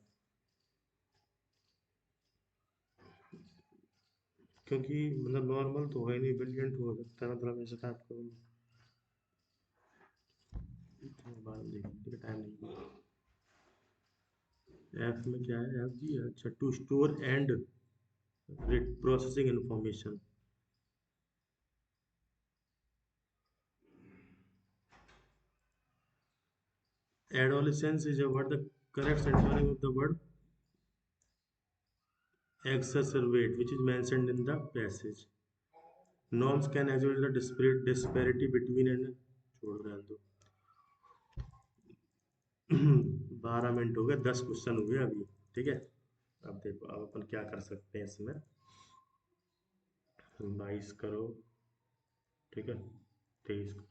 क्योंकि मतलब नॉर्मल तो है नहीं, ब्रिलियंट हो सकता है, मतलब ऐसा टाइप का। बाद में देखेंगे, टाइम नहीं। एफ में क्या है, एफ जी, अच्छा, to store and processing information. Adolescence is a word, the correct synonym of the word exacerbate, which is mentioned in the passage. Norms can exhibit the disparity between and छोड़ रहे हैं तो 12 मिनट हो गए, 10 क्वेश्चन हुए अभी, ठीक है। अब देखो, अब अपन क्या कर सकते हैं इसमें, 22 करो, ठीक है, 23 करो।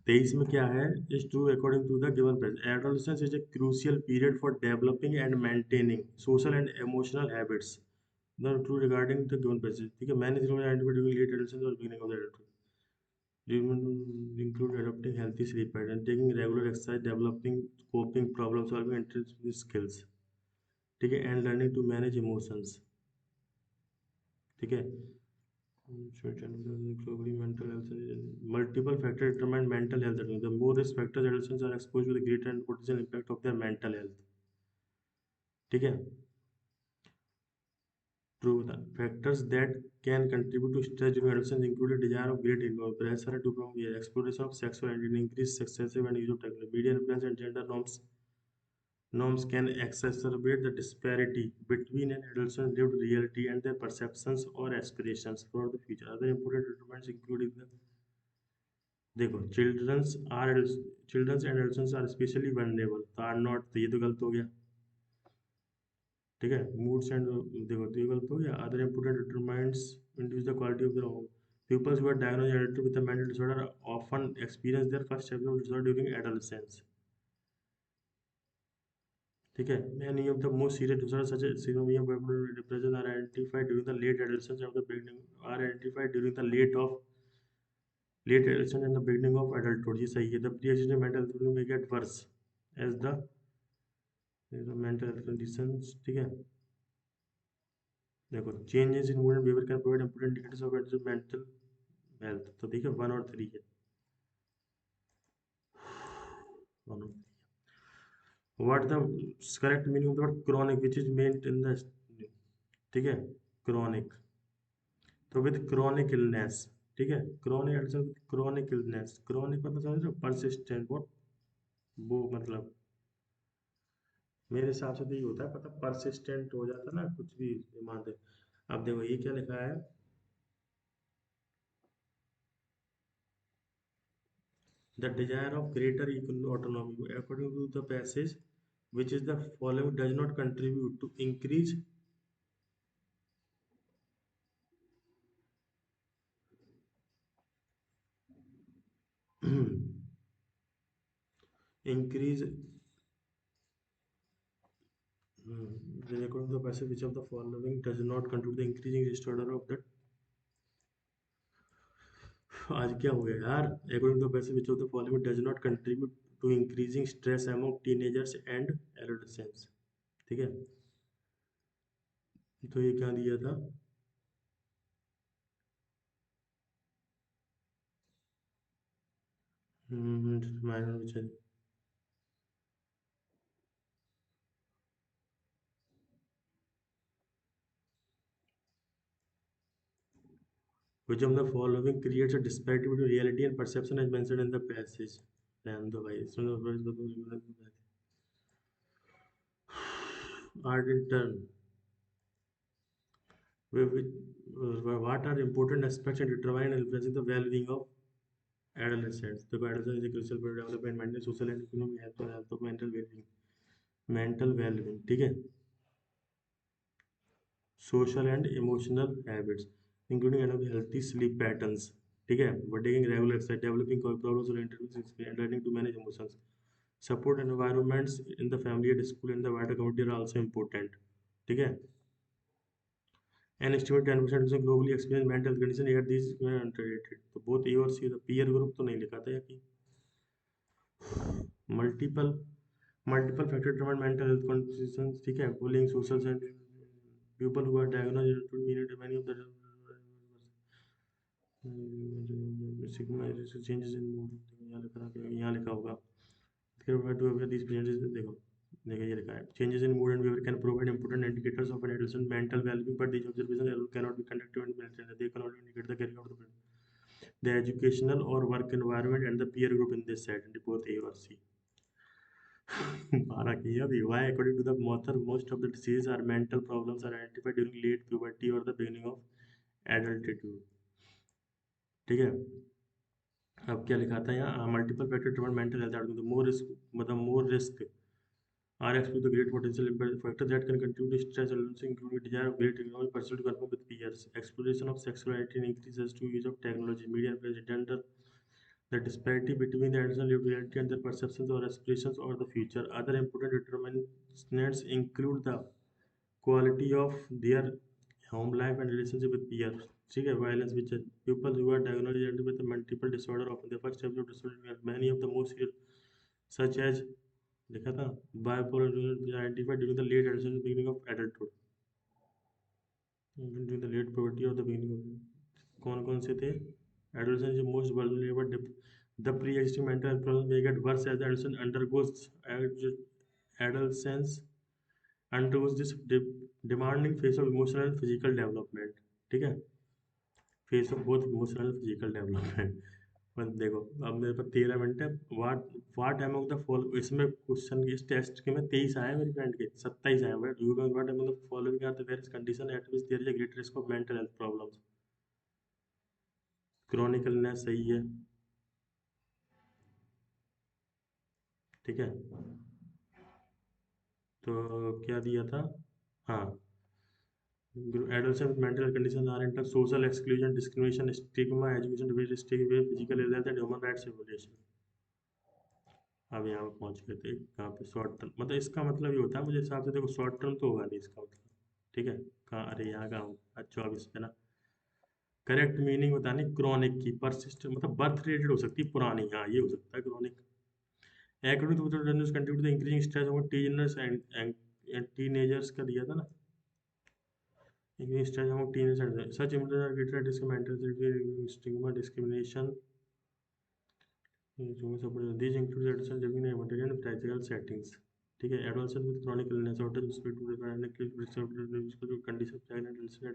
23 में क्या है, is true according to the given page, adolescence is a crucial period for developing and maintaining social and emotional habits, the true regarding the given page, ठीक है। मैंने आइडेंटिफाइड ड्यूरिंग लेट एडोलेसेंस और beginning of the adulthood, include adopting healthy sleep pattern, taking regular exercise, developing coping, problem solving and interpersonal skills, ठीक है, and learning to manage emotions, ठीक है। mental health, multiple factors determine mental health. The more risk factors adolescents are exposed to, the greater and potential impact of their mental health, ठीक है। True. The factors that can contribute to stress during adolescence include desire of great income, pressure to become exploration of sexual identity, increased excessive and use of technology, media influence and gender norms, Norms can exacerbate the disparity between an adolescent's lived reality and their perceptions or aspirations for the future. Other important determinants include the देखो childrens and adolescents are specially vulnerable तो आर नॉट तो ये तो गलत हो गया ठीक है मूड्स एंड देखो तो ये गलत हो गया other important determinants increase the quality of their home pupils who are diagnosed adulthood with a mental disorder often experience their first symptoms of disorder during adolescence ठीक है many of the most serious disorders such as schizophrenia bipolar depression are identified during the late adolescence of the beginning are identified during the late adolescence and the beginning of adulthood ये सही है the pre-existing mental health may get worse as the mental health conditions ठीक है देखो changes in mood and behavior can provide important indicators of adult mental health तो देखिए 1 और 3 है 1 और what the correct meaning of the word chronic which is meant in the ठीक है chronic तो विद chronic illness ठीक है chronic illness chronic मतलब समझ रहे हो persistent वो मतलब मेरे हिसाब से तो ये होता है पता persistent हो जाता है ना कुछ भी मान दे अब देखो ये क्या लिखा है the desire of greater economic autonomy according to the passage which is the following does not contribute to increase according to the passage which of the following does not contribute to the increasing disorder of the आज क्या हो गया यार according to the passage which of the following does not contribute to increasing stress among teenagers and adolescents ठीक है तो ये क्या दिया था minor which है which of the following creates a disparity between reality and perception as mentioned in the passage रहने दो भाई इसमें art in turn what are important aspects in determining and influencing the well-being of adolescents the adolescence is a crucial for development mental social and economic health of mental well-being ठीक है social and emotional habits including healthy sleep patterns ठीक है but taking regular exercise developing problems or interviews and learning to manage emotions support environments in the family at school and the wider community are also important ठीक है an estimate 10% of globally experienced mental condition yet these were underrated तो both A और C the peer group तो नहीं लिखा था या कि multiple multiple factor determine mental health conditions ठीक है bullying social and people who are diagnosed with many of the changes in mood यहाँ लिखा होगा these changes देखो देखो ये लिखा है changes in mood and behavior can provide important indicators of an adolescent mental well-being but these observations alone cannot be conducted independently they can only indicate the career of the educational or work environment and the peer group in this set both A or C why according to the author most of the diseases or mental problems are identified during late puberty or the beginning of adulthood ठीक है अब क्या लिखा था यहाँ multiple factor driven mental health outcome more risk मतलब more risk are exposed to great potential factors that can contribute to stress allergy, including desire of great economic pursuit to conform with peers, exploration of sexuality and increases to use of technology, media and gender, the disparity between the adolescent lived reality and their perceptions or aspirations or the future. Other important determinants include the quality of their home life and relationship with peers. ठीक है violence which people who are diagnosed with a multiple disorder often the first steps of disorder many of the most serious such as लिखा था bipolar identified during the late adolescence beginning of adulthood during the late puberty or the beginning of कौन कौन से थे adolescence is most vulnerable the pre-existing mental health problems may get worse as the adolescent adolescence undergoes this demanding phase of emotional and physical development ठीक है phase of both emotional and physical development बस देखो, अब मेरे पास 13 मिनट है। What what among the follow, इसमें क्वेश्चन इस टेस्ट के में 23 आए, मेरी फ्रेंड के 27 आए। But you what among the following are the various condition at which there is a great risk of mental health problems. Chronic illness सही है, ठीक है। तो क्या दिया था? हाँ, adolescents with mental health conditions are in social exclusion, discrimination, stigma, education, diversity, physical health and human rights violation। अब यहाँ पे पहुंच गए थे कहाँ पे? शॉर्ट टर्म, मतलब इसका मतलब ये होता है मुझे हिसाब से, देखो शॉर्ट टर्म तो होगा नहीं इसका मतलब, ठीक है। कहाँ, अरे यहाँ कहाँ हूँ? अच्छा, 24 पे ना। करेक्ट मीनिंग बतानी क्रॉनिक की, परसिस्टेंट मतलब बर्थ रिलेटेड हो सकती है, पुरानी, हाँ ये हो सकता है chronic. according to the journals contribute to the increasing stress among teenagers and teenagers का दिया था ना, increasing stress among teenagers and such images are greater at risk of mental health, stigma, discrimination, these include adolescent living in humanitarian and practical settings, ठीक है। adolescent with chronic illness, autism, spectrum disorder, condition, pregnant adolescent,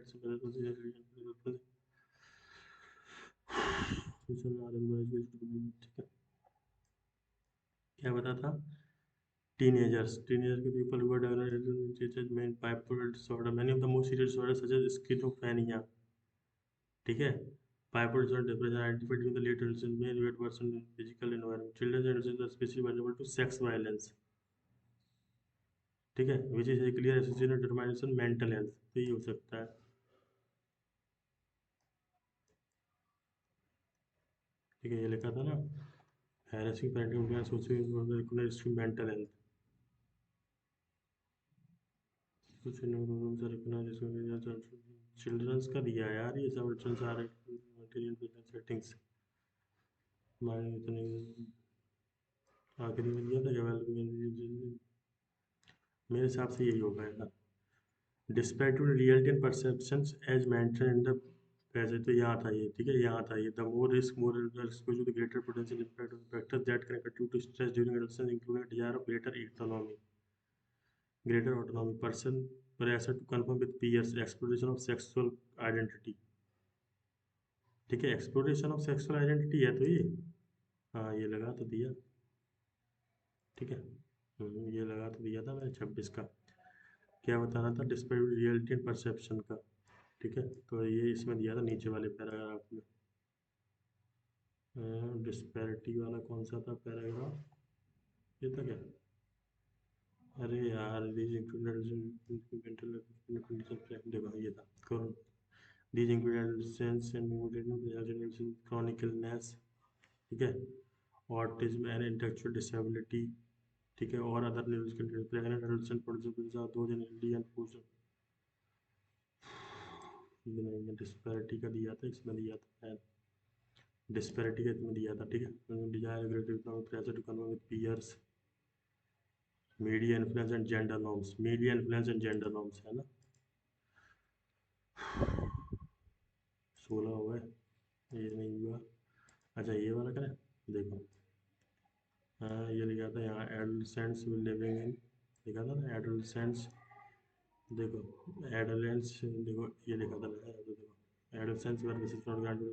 ठीक है। क्या बता था? teenagers के people who are diagnosed with main bipolar disorder, many of the most serious disorders such as schizophrenia, ठीक है। bipolar disorder, depression identified in the late adolescence may get worsen in physical environment, children and adolescents are especially vulnerable to sex violence, ठीक है, which is a clear association with determination mental health। तो ये हो सकता है, ठीक है, ये लिखा था ना, harassing parenting social mental health, कुछ चिल्ड्रंस का दिया यार, ये सब सारे सेटिंग्स, आखिरी में दिया था क्या? मेरे हिसाब से यही हो पाएगा। Dispatch to reality and perceptions as mention in the passage, तो यहाँ था ये, ठीक है, यहाँ था ये, the more risk more expose to the greater potential impact of factors that can contribute to stress during adolescence including desire of greater autonomy, person pressure to conform with peers, exploration of sexual identity, ठीक है, एक्सप्लोरेशन ऑफ सेक्सुअल आइडेंटिटी है तो ये, हाँ ये लगा तो दिया, ठीक है। ये लगा तो दिया था मैंने 26 का। क्या बताना था? डिस्पेरिटी रियलिटी एंड परसेप्शन का, ठीक है। तो ये इसमें दिया था नीचे वाले पैराग्राफ में। डिस्पैरिटी वाला कौन सा था पैराग्राफ? ये था क्या? अरे यार, these include mental condition, देखो ये था, these include sense and chronic illness, ठीक है, autism and intellectual disability, ठीक है, और other neurological pregnant adolescent producer दो जन इंडियन पोस्ट, डिस्पैरिटी का दिया था, इसमें दिया था डिस्पैरिटी का, इसमें दिया था, ठीक है। Desire greater pressure to convert with peers, media influence and gender norms, media influence and gender norms है ना। 16 हुआ है, ये नहीं हुआ। अच्छा, ये वाला करें, देखो। हाँ, ये लिखा था यहाँ, एडोलेसेंट्स लिविंग इन, लिखा था ना एडोलेसेंट्स, देखो एडोलेंस, देखो ये लिखा था ना, देखो adolescence where this is not granted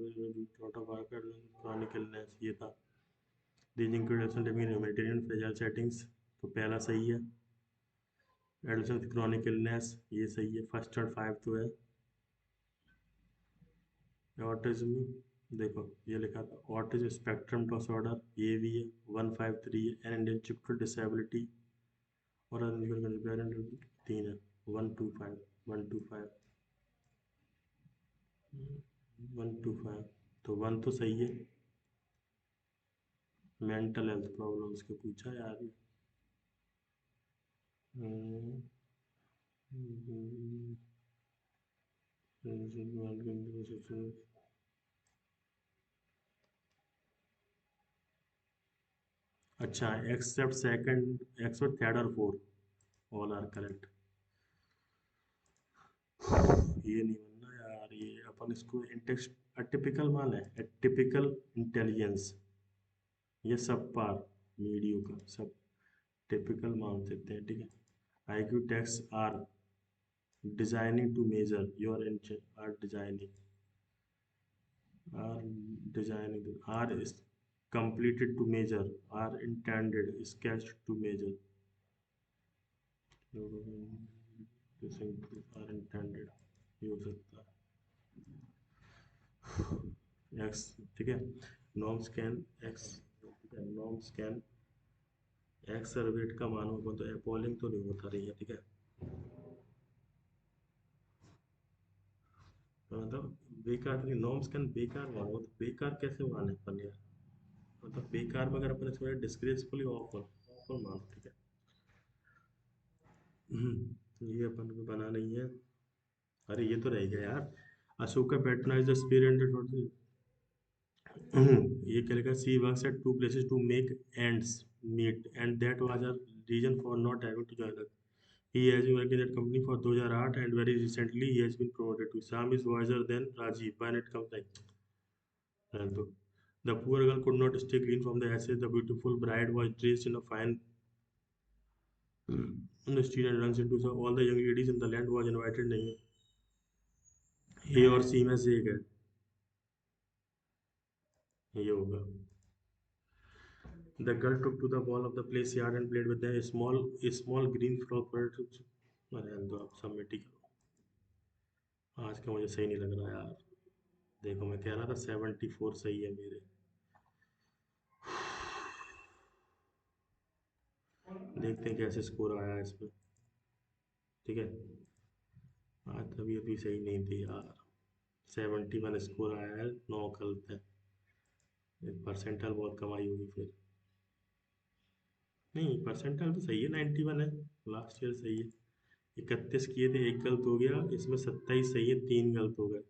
lot of work chronic illness, ये था। These include living in humanitarian fragile settings, तो पहला सही है। एडोलेसेंस विद क्रॉनिक इलनेस, ये सही है, फर्स्ट और 5 तो है। ऑटिज्म, देखो ये लिखा था ऑटिज्म स्पेक्ट्रम डिसऑर्डर, ये भी है, 153 है, एंड इंटेलेक्चुअल डिसेबिलिटी, और तीन है, 125, 125, 125, तो 1 तो सही है। मेंटल हेल्थ प्रॉब्लम्स के पूछा यार ये। हम्म, अच्छा, एक्सेप्ट सेकंड, एक्सेप्ट थर्ड और फोर्थ, ऑल आर करेक्ट। ये नहीं बनना यार, ये अपन इसको इंटेक्स अटिपिकल मान है, एटिपिकल इंटेलिजेंस, ये सब पार, मीडियो का सब टिपिकल मान सकते हैं, ठीक है। IQ tests are designing to measure your intelligence, are designing, are designed, are is completed to measure, are intended, sketched to measure. are intended ये हो सकता है x, ठीक है। नॉर्म्स कैन x, ठीक है, नॉर्म्स कैन एक्स सर्वेट का मान होगा तो अपॉलिंग तो नहीं होता रही है, ठीक है। तो मतलब बेकार नहीं, नॉर्म्स कैन बेकार मान हो, तो बेकार कैसे माने अपन यार, मतलब बेकार में अगर अपन इसमें डिस्ग्रेसफुली ऑफर ऑफर मानो, ठीक है। ये अपन को बना नहीं है। अरे ये तो रह गया यार, Ashoka patronise the spear and ये क्या लिखा, she works at two places to make ends meet and that was a reason for not having to join us. He has been working at that company for 2008 and very recently he has been promoted to. Sam is wiser than Rajiv when it comes like. And the poor girl could not stay clean from the ashes. The beautiful bride was dressed in a fine in the street and runs into, so all the young ladies in the land was invited. नहीं है, ए और सी में से एक है, ये होगा. The girl took to the wall of the place yard and played with a small green frog for it. अरे दो आप सबमिट ही करो, आज का मुझे सही नहीं लग रहा यार. देखो मैं कह रहा था 74 सही है मेरे. देखते हैं कैसे स्कोर आया इसमें, ठीक है। आज तभी अभी सही नहीं थी यार. 71 स्कोर आया है, 9 गलत है. परसेंटाइल बहुत कमाई होगी फिर. नहीं परसेंटाइल तो सही है, 91 है. लास्ट ईयर सही है. 31 किए थे, एक गलत हो गया इसमें. 27 सही है, 3 गलत हो गए.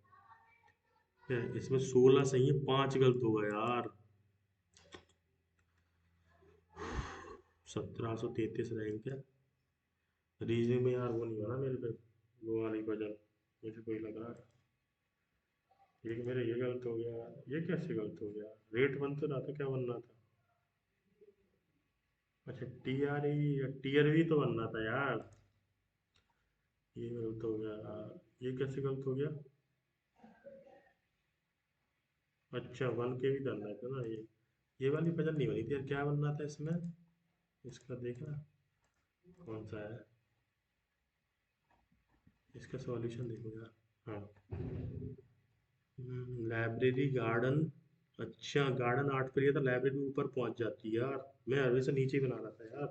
क्या इसमें 16 सही है, 5 गलत हो गए यार. 1733 रैंक क्या. रीजनिंग में यार वो नहीं बना मेरे पे, वो वाली वजह मुझे कोई लग रहा है. एक मेरे ये गलत हो गया. ये कैसे गलत हो गया, रेट बन तो रहा था, क्या बनना था. अच्छा T R E, T R V तो बनना था यार. ये गलत हो गया. ये कैसे गलत हो गया. अच्छा 1 के भी करना था ना ये वाली पजल नहीं बनी थी यार. क्या बनना था इसमें, इसका देखना कौन सा है. इसका सॉल्यूशन देखो यार. हाँ लाइब्रेरी गार्डन. अच्छा गार्डन 8 पर, था लाइब्रेरी ऊपर पहुंच जाती है यार. मैं अरवे से नीचे ही बना रहा था यार.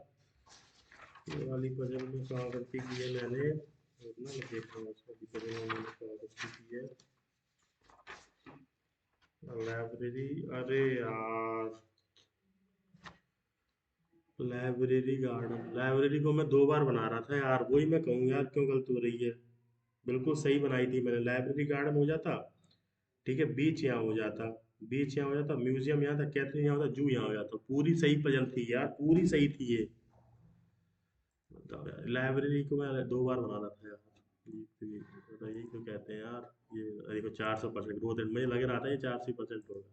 ये वाली पजल में कहाँ गलती की है मैंने, ना मैं देख रहा हूँ इस वाली पजल में मैंने कहाँ गलती की है. लाइब्रेरी, अरे यार लाइब्रेरी गार्डन, लाइब्रेरी को मैं 2 बार बना रहा था यार. वही मैं कहूँ यार क्यों गलत हो रही है. बिल्कुल सही बनाई थी मैंने, लाइब्रेरी गार्डन हो जाता, ठीक है. बीच यहाँ हो जाता, बीच यहाँ हो जाता, म्यूजियम यहाँ था, कैथरीन यहाँ होता, जू यहाँ हो जाता. पूरी सही पजल थी यार, पूरी सही थी ये. बताओ यार, लाइब्रेरी को मैं 2 बार बना रहा था यार. यही तो कहते हैं यार. ये देखो 400% ग्रोथ रेट, मुझे लग रहा था ये 400% होगा.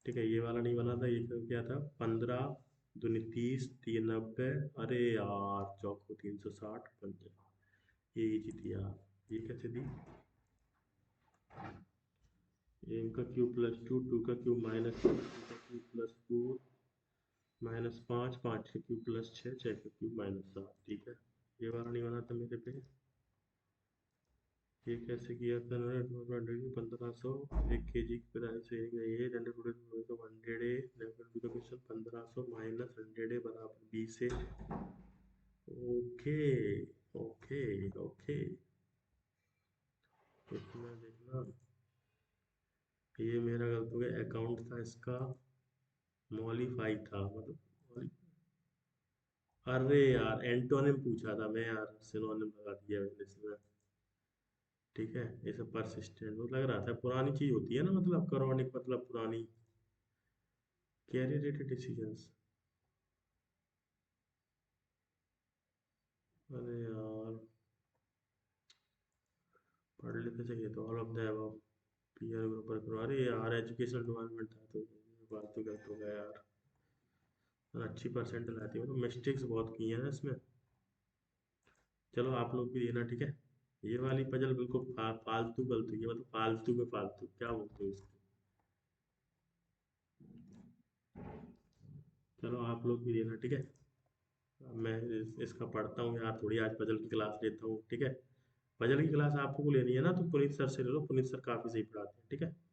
ठीक है ये वाला नहीं बना था. ये क्या था, 15 दूनी 30, 390. अरे यार चौको 360 50. ये इजी थी यार. ये कैसे थी. एम का क्यूब प्लस 2, 2 का क्यूब माइनस 2, 2 का क्यूब प्लस 4 माइनस 5, 5 का क्यूब प्लस 6, 6 का क्यूब माइनस 7. ठीक है ये वाला नहीं बना था मेरे पे. ये कैसे किया था मैंने. 1500 1 kg की प्राइस है ये 100 1500 माइनस 100 बराबर 20 है. Okay okay okay. इसमें देखना, ये मेरा गलत हो गया. अकाउंट था इसका, मॉडिफाई था मतलब. अरे यार एंटोनिम पूछा था मैं यार, सिनोनिम लगा दिया मैंने इसमें. ठीक है ये सब परसिस्टेंट लग रहा था, पुरानी चीज होती है ना, मतलब क्रॉनिक मतलब पुरानी. Carry rated decisions. अरे यार पढ़ लेते चाहिए तो all of the above. Peer group पर करो. अरे यार एजुकेशनल डिपार्टमेंट था तो बात तो गलत हो गया यार. अच्छी परसेंट लाती है, तो मिस्टेक्स बहुत की हैं ना इसमें. चलो आप लोग भी देना, ठीक है. ये वाली पजल बिल्कुल फालतू गलती है, मतलब फालतू में फालतू क्या बोलते हो इसको. आप लोग भी लेना, ठीक है। मैं इसका पढ़ता हूँ यार, थोड़ी आज पजल की क्लास लेता हूँ, ठीक है। पजल की क्लास आप लोगों को लेनी है ना, तो पुनीत सर से ले लो, पुनीत सर काफ़ी सही पढ़ाते हैं, ठीक है।